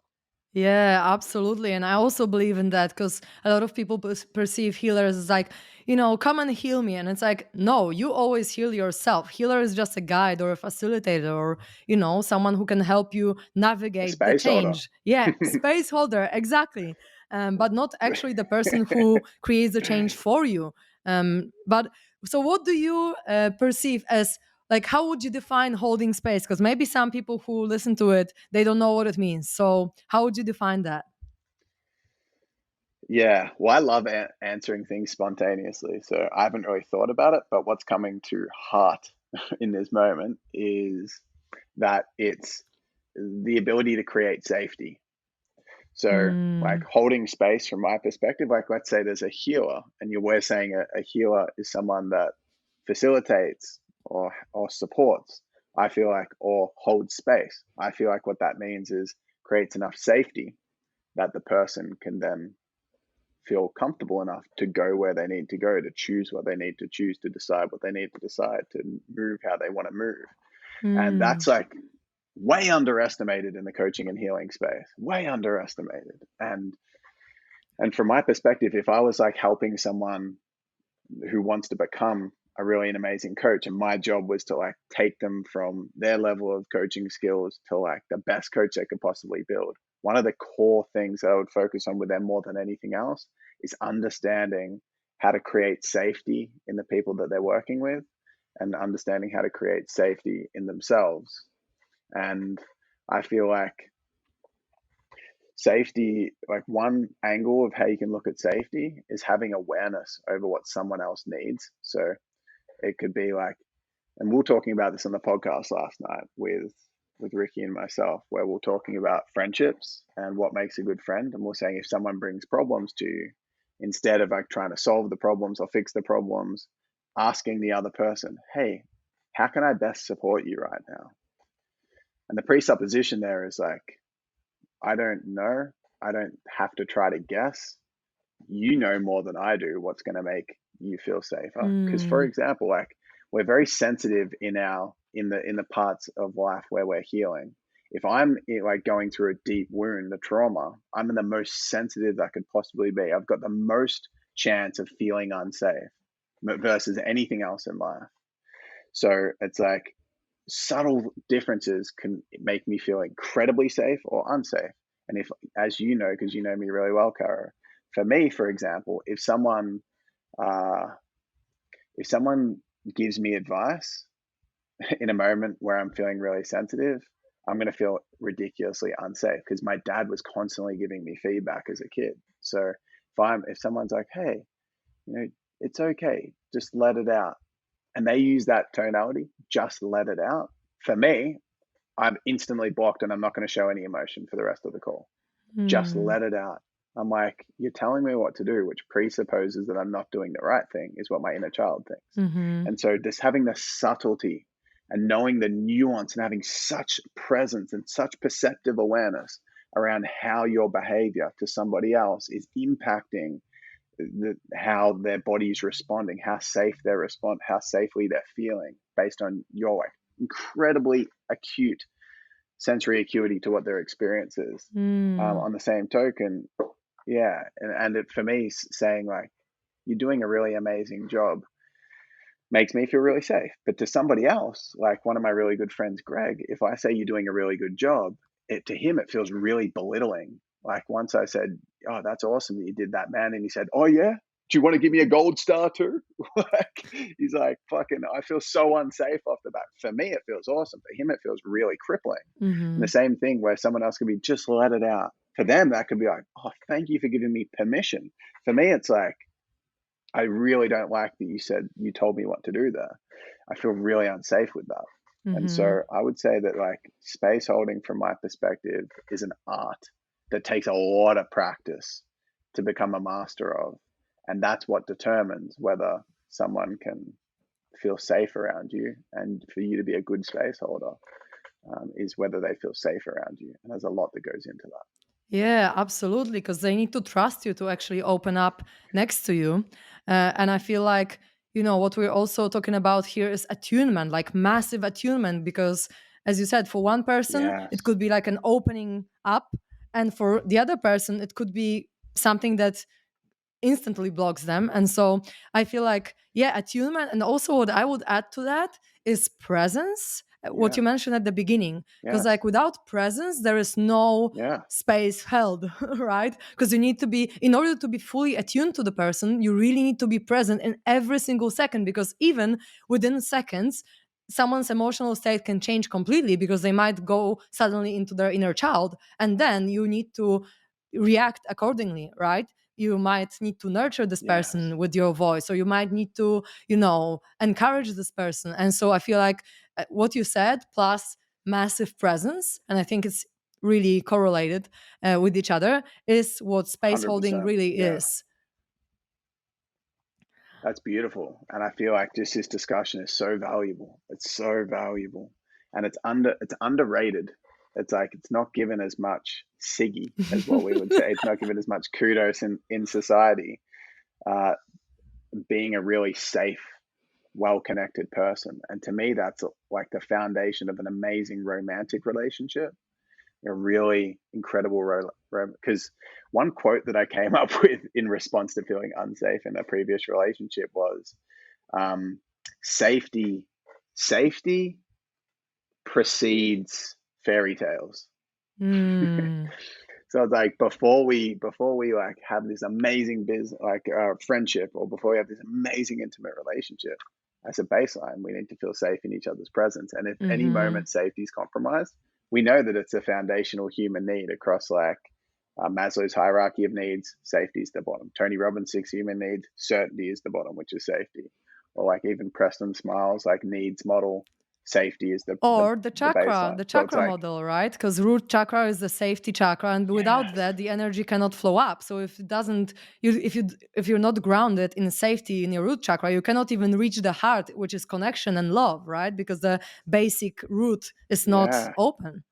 Yeah, absolutely. And I also believe in that, because a lot of people perceive healers as like, come and heal me. And it's like, no, you always heal yourself. Healer is just a guide or a facilitator or, someone who can help you A navigate the space holder. change. Yeah, space holder, exactly. But not actually the person who creates the change for you. But so what do you perceive as, like, how would you define holding space? Because maybe some people who listen to it, they don't know what it means. So how would you define that? Yeah, well, I love answering things spontaneously, so I haven't really thought about it. But what's coming to heart in this moment is that it's the ability to create safety. So, like, Mm, holding space from my perspective, like, let's say there's a healer, and we're saying a healer is someone that facilitates or supports. I feel like, or holds space. I feel like what that means is creates enough safety that the person can then feel comfortable enough to go where they need to go, to choose what they need to choose, to decide what they need to decide, to move how they want to move. And mm, that's like way underestimated in the coaching and healing space, way underestimated. And from my perspective, if I was like helping someone who wants to become a really an amazing coach, and my job was to like take them from their level of coaching skills to like the best coach they could possibly build, one of the core things that I would focus on with them more than anything else is understanding how to create safety in the people that they're working with, and understanding how to create safety in themselves. And I feel like safety, like one angle of how you can look at safety is having awareness over what someone else needs. So it could be like, and we were talking about this on the podcast last night with Ricky and myself, where we're talking about friendships and what makes a good friend. And we're saying if someone brings problems to you, instead of like trying to solve the problems or fix the problems, asking the other person, hey, how can I best support you right now? And the presupposition there is like, I don't know. I don't have to try to guess. You know more than I do what's going to make you feel safer. Because for Mm. example, like we're very sensitive in the parts of life where we're healing. If I'm like going through a deep wound, a trauma, I'm in the most sensitive I could possibly be. I've got the most chance of feeling unsafe versus anything else in life. So it's like subtle differences can make me feel incredibly safe or unsafe. And if, as you know, because you know me really well, Kara, for me, for example, uh, if someone gives me advice in a moment where I'm feeling really sensitive, I'm going to feel ridiculously unsafe because my dad was constantly giving me feedback as a kid. So if someone's like, hey, you know, it's okay, just let it out, and they use that tonality, just let it out. For me, I'm instantly blocked and I'm not going to show any emotion for the rest of the call. Just Mm. let it out. I'm like, you're telling me what to do, which presupposes that I'm not doing the right thing, is what my inner child thinks. Mm-hmm. And so just having the subtlety and knowing the nuance and having such presence and such perceptive awareness around how your behavior to somebody else is impacting how their body is responding, how safe they respond, how safely they're feeling based on your like incredibly acute sensory acuity to what their experience is. Mm. On the same token, yeah, and for me, saying like you're doing a really amazing job makes me feel really safe. But to somebody else, like one of my really good friends, Greg, if I say you're doing a really good job, to him it feels really belittling. Like once I said, "Oh, that's awesome that you did that, man," and he said, "Oh yeah, do you want to give me a gold star too?" Like he's like, "Fucking, I feel so unsafe off the bat." For me, it feels awesome. For him, it feels really crippling. And Mm-hmm. the same thing where someone else could be just let it out. For them, that could be like, "Oh, thank you for giving me permission." For me, it's like, I really don't like that you told me what to do there. I feel really unsafe with that. And Mm-hmm. so I would say that like space holding from my perspective is an art that takes a lot of practice to become a master of. And that's what determines whether someone can feel safe around you, and for you to be a good space holder, is whether they feel safe around you. And there's a lot that goes into that. Yeah, absolutely. Because they need to trust you to actually open up next to you. And I feel like, what we're also talking about here is attunement, like massive attunement. Because as you said, for one person, it Yes. could be like an opening up. And for the other person, it could be something that instantly blocks them. And so I feel like, yeah, attunement. And also, what I would add to that is presence, what Yeah. you mentioned at the beginning. Because, Yes. like, without presence, there is no Yeah. space held, right? Because you need to be, in order to be fully attuned to the person, you really need to be present in every single second. Because even within seconds, someone's emotional state can change completely because they might go suddenly into their inner child. And then you need to react accordingly, right? You might need to nurture this Yes. person with your voice, or you might need to encourage this person. And so I feel like what you said plus massive presence, and I think it's really correlated with each other, is what space holding 100%. really Yeah. is. That's beautiful. And I feel like just this discussion is so valuable. It's so valuable. And it's underrated. It's like it's not given as much siggy as what we would say. It's not given as much kudos in society. Uh, being a really safe, well connected person. And to me that's like the foundation of an amazing romantic relationship. A really incredible because one quote that I came up with in response to feeling unsafe in a previous relationship was um, safety safety precedes fairy tales. Mm, So it's like before we like have this amazing business like friendship, or before we have this amazing intimate relationship, as a baseline we need to feel safe in each other's presence. And if any mhm. moment safety is compromised, we know that it's a foundational human need across like Maslow's hierarchy of needs. Safety is the bottom. Tony Robbins' 6 human needs. Certainty is the bottom, which is safety. Or like even Preston Smiles like needs model. Safety is Or the baseline. the So it's chakra like, model, right? Because root chakra is the safety chakra, and without yes, that, the energy cannot flow up. So if it doesn't, if you're not grounded in safety in your root chakra, you cannot even reach the heart, which is connection and love, right? Because the basic root is not yeah, open.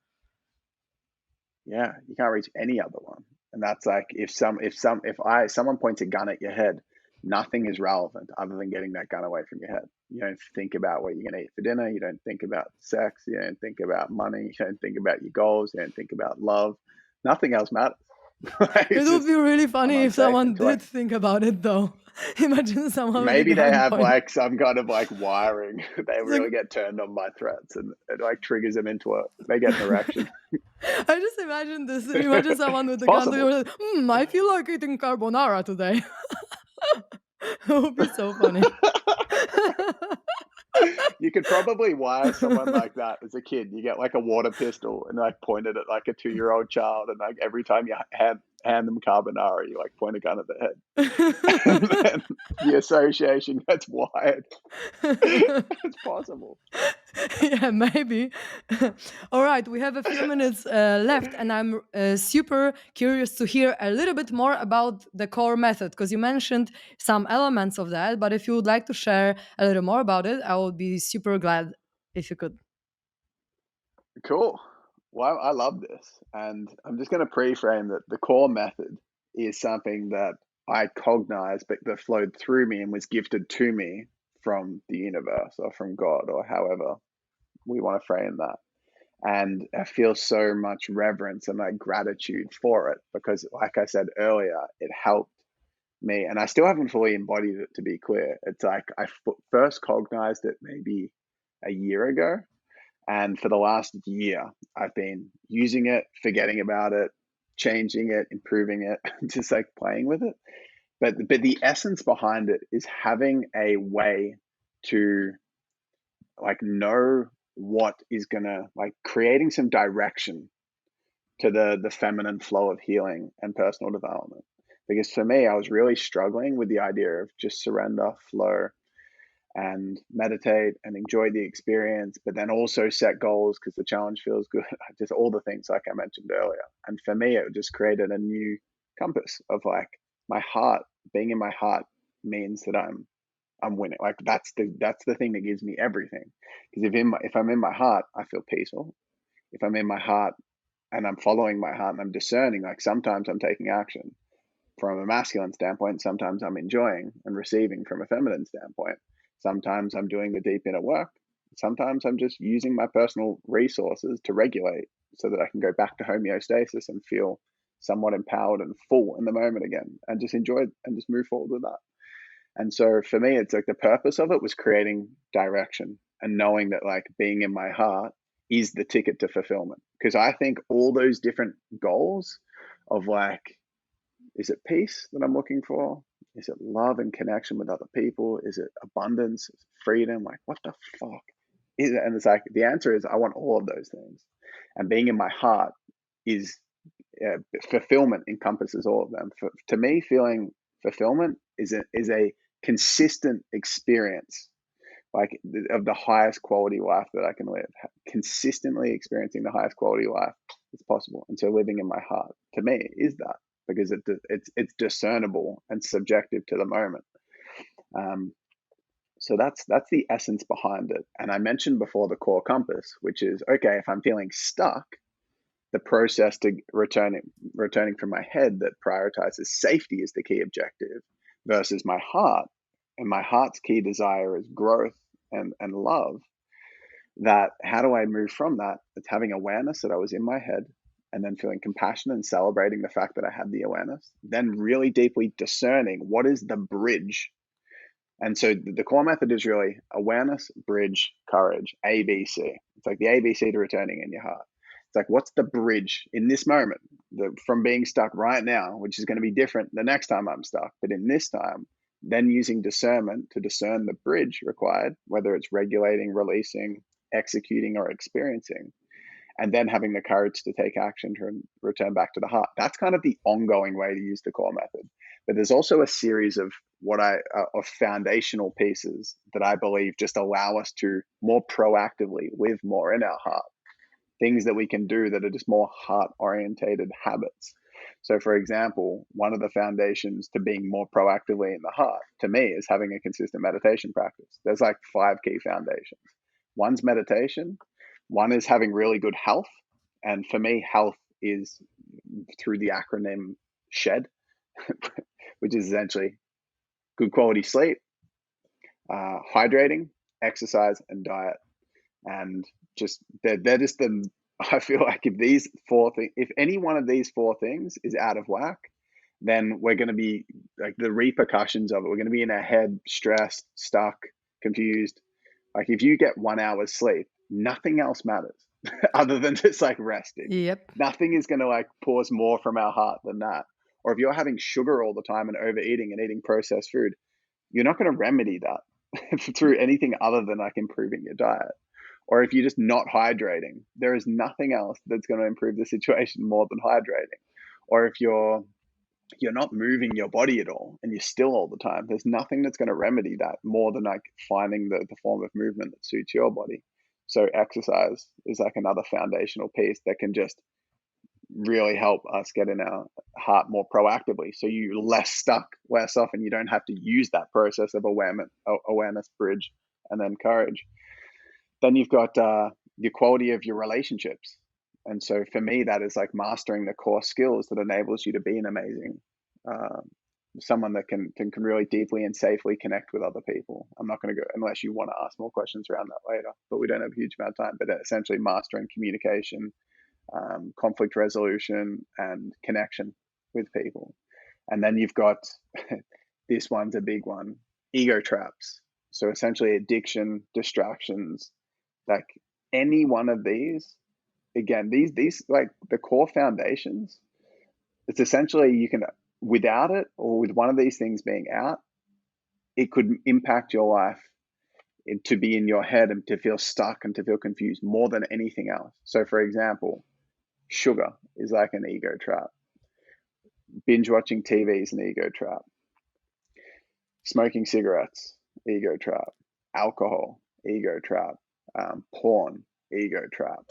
yeah, you can't reach any other one. And that's like if someone points a gun at your head, nothing is relevant other than getting that gun away from your head. You don't think about what you're going to eat for dinner. You don't think about sex. You don't think about money. You don't think about your goals. You don't think about love. Nothing else matters. It It's would just, be really I'm funny if unsafe someone until did think about it, though. Imagine someone with a maybe they gun have point. like some kind of like wiring. They It's like, really get turned on by threats, and it like triggers them into they get an erection. I just imagine this. Imagine someone with It's a gun to possible. like, I feel like eating carbonara today. It would be so funny. You could probably wire someone like that as a kid. You get like a water pistol and like point it at like a 2-year-old child, and like every time you hand them carbonara, you like point a gun at their head, and then the association gets wired. It's possible. Yeah, maybe. All right, we have a few minutes left, and I'm super curious to hear a little bit more about the core method because you mentioned some elements of that. But if you would like to share a little more about it, I would be super glad if you could. Cool. Well, I love this. And I'm just going to pre-frame that the core method is something that I cognized, but that flowed through me and was gifted to me from the universe or from God or however we want to frame that. And I feel so much reverence and like gratitude for it because, like I said earlier, it helped me. And I still haven't fully embodied it, to be clear. It's like I first cognized it maybe a year ago. And for the last year, I've been using it, forgetting about it, changing it, improving it, just like playing with it. But the essence behind it is having a way to like know what is gonna like creating some direction to the feminine flow of healing and personal development. Because for me, I was really struggling with the idea of just surrender, flow, and meditate and enjoy the experience, but then also set goals because the challenge feels good. Just all the things like I mentioned earlier. And for me, it just created a new compass of like my heart. Being in my heart means that I'm winning. Like that's the thing that gives me everything. Because if I'm in my heart, I feel peaceful. If I'm in my heart and I'm following my heart and I'm discerning, like sometimes I'm taking action from a masculine standpoint, sometimes I'm enjoying and receiving from a feminine standpoint. Sometimes I'm doing the deep inner work. Sometimes I'm just using my personal resources to regulate so that I can go back to homeostasis and feel somewhat empowered and full in the moment again and just enjoy it and just move forward with that. And so for me, it's like the purpose of it was creating direction and knowing that like being in my heart is the ticket to fulfillment. Because I think all those different goals of like, is it peace that I'm looking for? Is it love and connection with other people? Is it abundance, freedom? Like, what the fuck is it? And it's like, the answer is I want all of those things. And being in my heart is fulfillment encompasses all of them. To me, feeling fulfillment is a consistent experience, like of the highest quality life that I can live. Consistently experiencing the highest quality life is possible. And so living in my heart, to me, is that because it's discernible and subjective to the moment. So that's the essence behind it. And I mentioned before the core compass, which is okay, if I'm feeling stuck, the process to returning from my head that prioritizes safety as the key objective versus my heart, and my heart's key desire is growth and love. That how do I move from that? It's having awareness that I was in my head, and then feeling compassion and celebrating the fact that I had the awareness, then really deeply discerning what is the bridge. And so the core method is really awareness, bridge, courage, ABC. It's like the ABC to returning in your heart. It's like, what's the bridge in this moment from being stuck right now, which is going to be different the next time I'm stuck. But in this time, then using discernment to discern the bridge required, whether it's regulating, releasing, executing, or experiencing, and then having the courage to take action to return back to the heart. That's kind of the ongoing way to use the core method. But there's also a series of of foundational pieces that I believe just allow us to more proactively live more in our heart. Things that we can do that are just more heart-orientated habits. So, for example, one of the foundations to being more proactively in the heart, to me, is having a consistent meditation practice. There's like 5 key foundations. One's meditation. One is having really good health. And for me, health is through the acronym SHED, which is essentially good quality sleep, hydrating, exercise, and diet. And just they're just the, I feel like if these four things, if any one of these four things is out of whack, then we're going to be like the repercussions of it. We're going to be in our head, stressed, stuck, confused. Like if you get 1 hour's sleep, nothing else matters other than just like resting. Yep. Nothing is going to like pour more from our heart than that. Or if you're having sugar all the time and overeating and eating processed food, you're not going to remedy that through anything other than like improving your diet. Or if you're just not hydrating, there is nothing else that's going to improve the situation more than hydrating. Or if you're not moving your body at all and you're still all the time, there's nothing that's going to remedy that more than like finding the form of movement that suits your body. So exercise is like another foundational piece that can just really help us get in our heart more proactively. So you're less stuck, less often. You don't have to use that process of awareness, bridge, and then courage. Then you've got your quality of your relationships. And so for me, that is like mastering the core skills that enables you to be an amazing someone that can really deeply and safely connect with other people. I'm not going to go unless you want to ask more questions around that later, but we don't have a huge amount of time. But essentially mastering communication, conflict resolution, and connection with people. And then you've got, this one's a big one, ego traps. So essentially addiction, distractions, like any one of these, again, these like the core foundations, it's essentially you can, without it or with one of these things being out, it could impact your life to be in your head and to feel stuck and to feel confused more than anything else. So for example, sugar is like an ego trap. Binge watching TV is an ego trap. Smoking cigarettes, ego trap. Alcohol, ego trap. Porn, ego trap.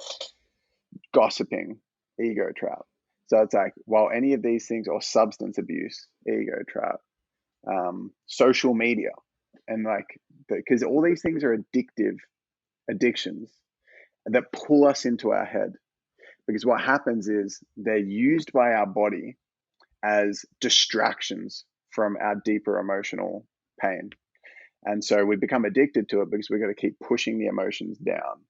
Gossiping, ego trap. So it's like, while any of these things, or substance abuse, ego trap. Social media, and like, because all these things are addictions that pull us into our head. Because what happens is they're used by our body as distractions from our deeper emotional pain. And so we become addicted to it because we've got to keep pushing the emotions down.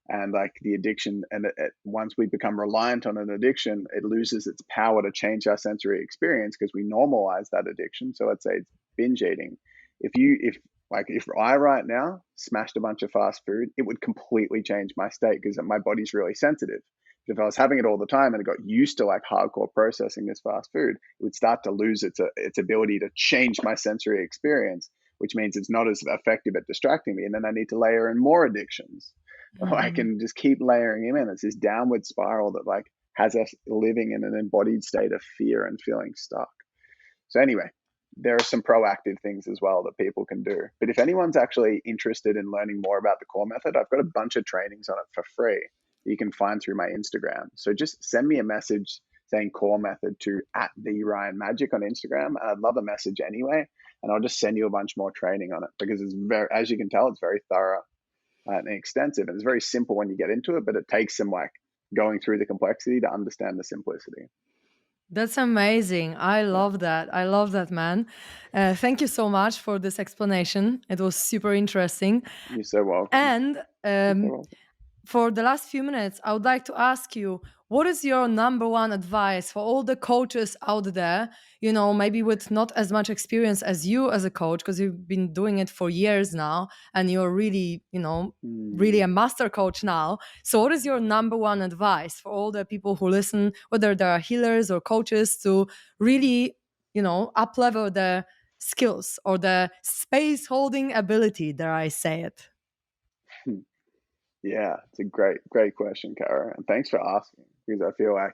And like the addiction, and once we become reliant on an addiction, it loses its power to change our sensory experience because we normalize that addiction. So let's say it's binge eating. If I right now smashed a bunch of fast food, it would completely change my state because my body's really sensitive. If I was having it all the time and it got used to like hardcore processing this fast food, it would start to lose its ability to change my sensory experience, which means it's not as effective at distracting me. And then I need to layer in more addictions. Mm-hmm. I can just keep layering them in. It's this downward spiral that like has us living in an embodied state of fear and feeling stuck. So anyway, there are some proactive things as well that people can do. But if anyone's actually interested in learning more about the core method, I've got a bunch of trainings on it for free that you can find through my Instagram. So just send me a message saying core method to @TheRyanMagic on Instagram. And I'd love a message anyway. And I'll just send you a bunch more training on it because it's very, as you can tell, it's very thorough and extensive. And it's very simple when you get into it, but it takes some like going through the complexity to understand the simplicity. That's amazing. I love that. I love that, man. Thank you so much for this explanation. It was super interesting. You're so welcome. And for the last few minutes, I would like to ask you, what is your number one advice for all the coaches out there, you know, maybe with not as much experience as you as a coach, because you've been doing it for years now and you're really, you know, really a master coach now. So what is your number one advice for all the people who listen, whether they are healers or coaches, to really, you know, up-level the skills or the space holding ability, dare I say it? Yeah, it's a great question, Kara. And thanks for asking, because I feel like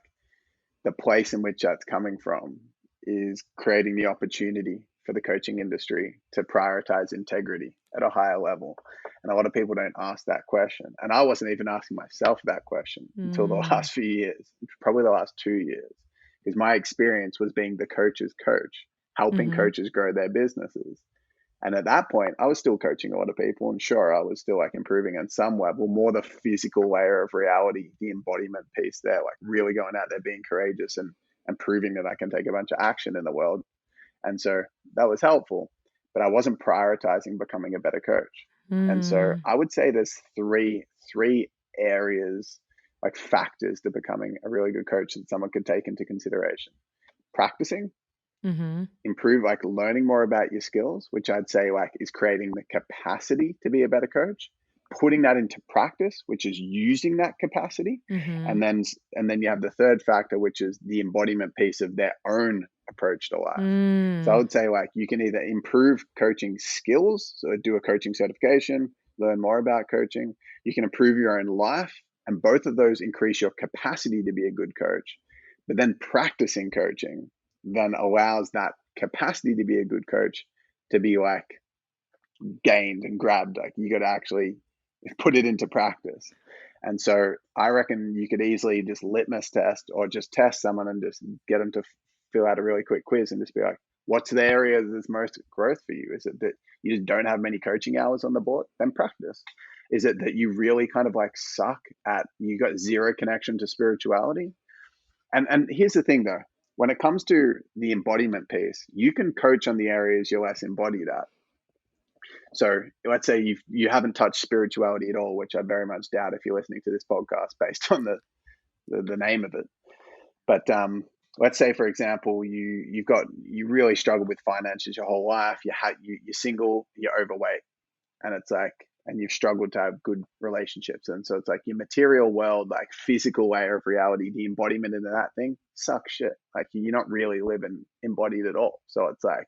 the place in which that's coming from is creating the opportunity for the coaching industry to prioritize integrity at a higher level. And a lot of people don't ask that question. And I wasn't even asking myself that question until the last few years, probably the last 2 years, because my experience was being the coach's coach, helping coaches grow their businesses. And at that point, I was still coaching a lot of people, and sure, I was still like improving on some level, more the physical layer of reality, the embodiment piece there, like really going out there, being courageous and proving that I can take a bunch of action in the world. And so that was helpful. but I wasn't prioritizing becoming a better coach. And so Mm. I would say there's three areas, like factors to becoming a really good coach that someone could take into consideration. Practicing, Mm-hmm. improve, like learning more about your skills, which I'd say like is creating the capacity to be a better coach, putting that into practice, which is using that capacity. Mm-hmm. And then you have the third factor, which is the embodiment piece of their own approach to life. So I Mm. would say like you can either improve coaching skills, so do a coaching certification, learn more about coaching. You can improve your own life, and both of those increase your capacity to be a good coach. But then practicing coaching then allows that capacity to be a good coach to be like gained and grabbed. Like you got to actually put it into practice. And so I reckon you could easily just litmus test or just test someone and just get them to fill out a really quick quiz and just be like, what's the area that's most growth for you? Is it that you just don't have many coaching hours on the board? Then practice. Is it that you really kind of like suck at, you got zero connection to spirituality? And here's the thing though, when it comes to the embodiment piece, you can coach on the areas you're less embodied at. So let's say you haven't touched spirituality at all, which I very much doubt if you're listening to this podcast based on the name of it. But let's say, for example, you really struggled with finances your whole life. You're single, you're overweight, and it's like, and you've struggled to have good relationships, and so it's like your material world, like physical layer of reality, the embodiment into that thing sucks shit. Like you're not really living embodied at all. So it's like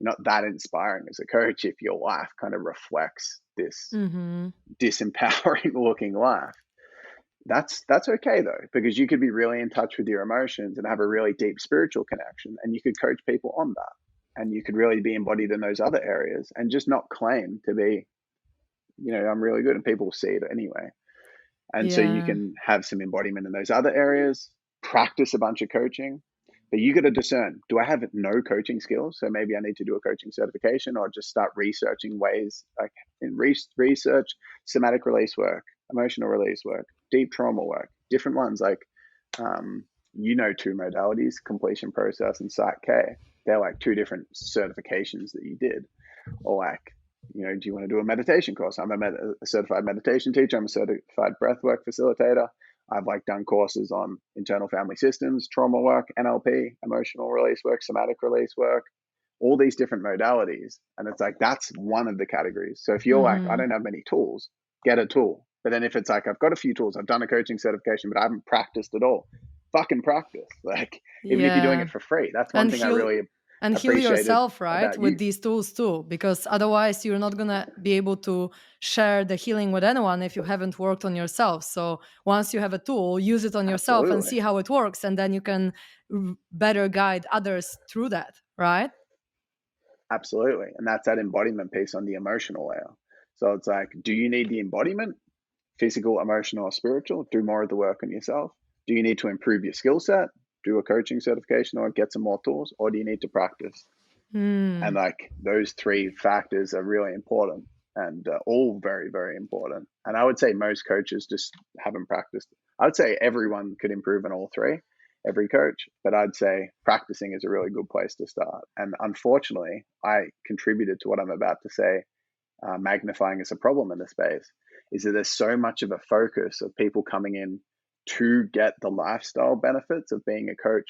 you're not that inspiring as a coach if your life kind of reflects this Mm-hmm. disempowering looking life. That's okay though, because you could be really in touch with your emotions and have a really deep spiritual connection, and you could coach people on that, and you could really be embodied in those other areas and just not claim to be, I'm really good, and people will see it anyway. And so you Yeah. can have some embodiment in those other areas, practice a bunch of coaching, but you got to discern, do I have no coaching skills? So maybe I need to do a coaching certification or just start researching ways, like in research, somatic release work, emotional release work, deep trauma work, different ones like, two modalities, completion process and Psych K. They're like two different certifications that you did. Or like, do you want to do a meditation course? I'm a certified meditation teacher. I'm a certified breathwork facilitator. I've like done courses on internal family systems, trauma work, NLP, emotional release work, somatic release work, all these different modalities. And it's like, that's one of the categories. So if you're like, I Mm-hmm. don't have many tools, get a tool. But then if it's like, I've got a few tools, I've done a coaching certification, but I haven't practiced at all, fucking practice. Like, even if you're doing Yeah. it for free, that's one And thing I heal really and heal appreciated yourself, right, about with you. these tools too, because otherwise you're not gonna be able to share the healing with anyone if you haven't worked on yourself. So once you have a tool, use it on yourself and Absolutely. see how it works, and then you can better guide others through that, right? Absolutely. And that's that embodiment piece on the emotional layer. So it's like, do you need the embodiment, physical, emotional, or spiritual? Do more of the work on yourself. Do you need to improve your skill set? Do a coaching certification or get some more tools? Or do you need to practice? And Hmm. like those three factors are really important, and all very, very important. And I would say most coaches just haven't practiced. I would say everyone could improve in all three, every coach, but I'd say practicing is a really good place to start. And unfortunately, I contributed to what I'm about to say, magnifying as a problem in the space, is that there's so much of a focus of people coming in to get the lifestyle benefits of being a coach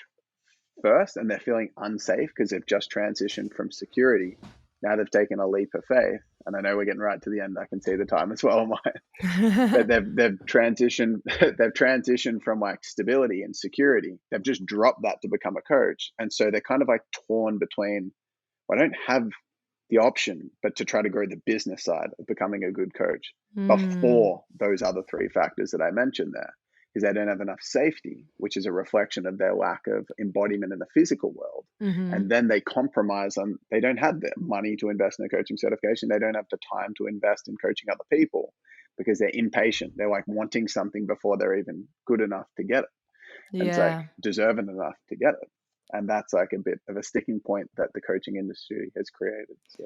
first, and they're feeling unsafe because they've just transitioned from security. Now they've taken a leap of faith, and I know we're getting right to the end. I can see the time as well, Mike. But they've transitioned they've transitioned from like stability and security. They've just dropped that to become a coach, and so they're kind of like torn between, well, I don't have the option but to try to grow the business side of becoming a good coach Hmm. before those other three factors that I mentioned there, because they don't have enough safety, which is a reflection of their lack of embodiment in the physical world. Mm-hmm. And then they compromise on, they don't have the money to invest in a coaching certification. They don't have the time to invest in coaching other people because they're impatient. They're like wanting something before they're even good enough to get it. And it's like Yeah. deserving enough to get it. And that's like a bit of a sticking point that the coaching industry has created. So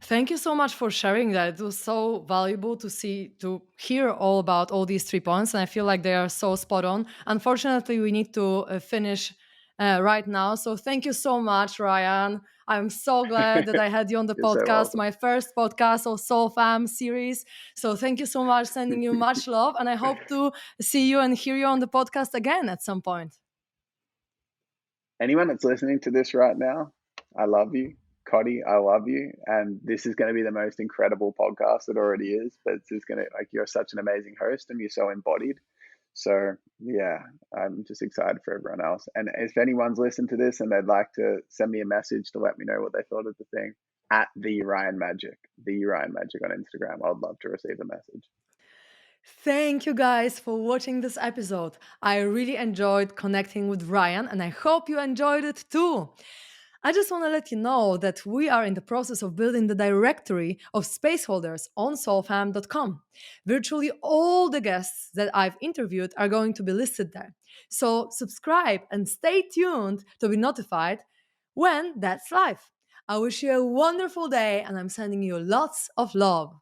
Thank you so much for sharing that. It was so valuable to hear all about all these 3 points, and I feel like they are so spot on. Unfortunately, we need to finish right now. So thank you so much, Ryan. I'm so glad that I had you on the You're so podcast, welcome. my first podcast of Soul Fam series. So thank you so much, sending you much love, and I hope to see you and hear you on the podcast again at some point. Anyone that's listening to this right now, I love you. Cotty, I love you. And this is going to be the most incredible podcast. It already is, but it's just going to, like, you're such an amazing host and you're so embodied. So, yeah, I'm just excited for everyone else. And if anyone's listened to this and they'd like to send me a message to let me know what they thought of the thing, at the Ryan Magic on Instagram, I'd love to receive a message. Thank you guys for watching this episode. I really enjoyed connecting with Ryan, and I hope you enjoyed it too. I just want to let you know that we are in the process of building the directory of spaceholders on soulfam.com. Virtually all the guests that I've interviewed are going to be listed there. So subscribe and stay tuned to be notified when that's live. I wish you a wonderful day, and I'm sending you lots of love.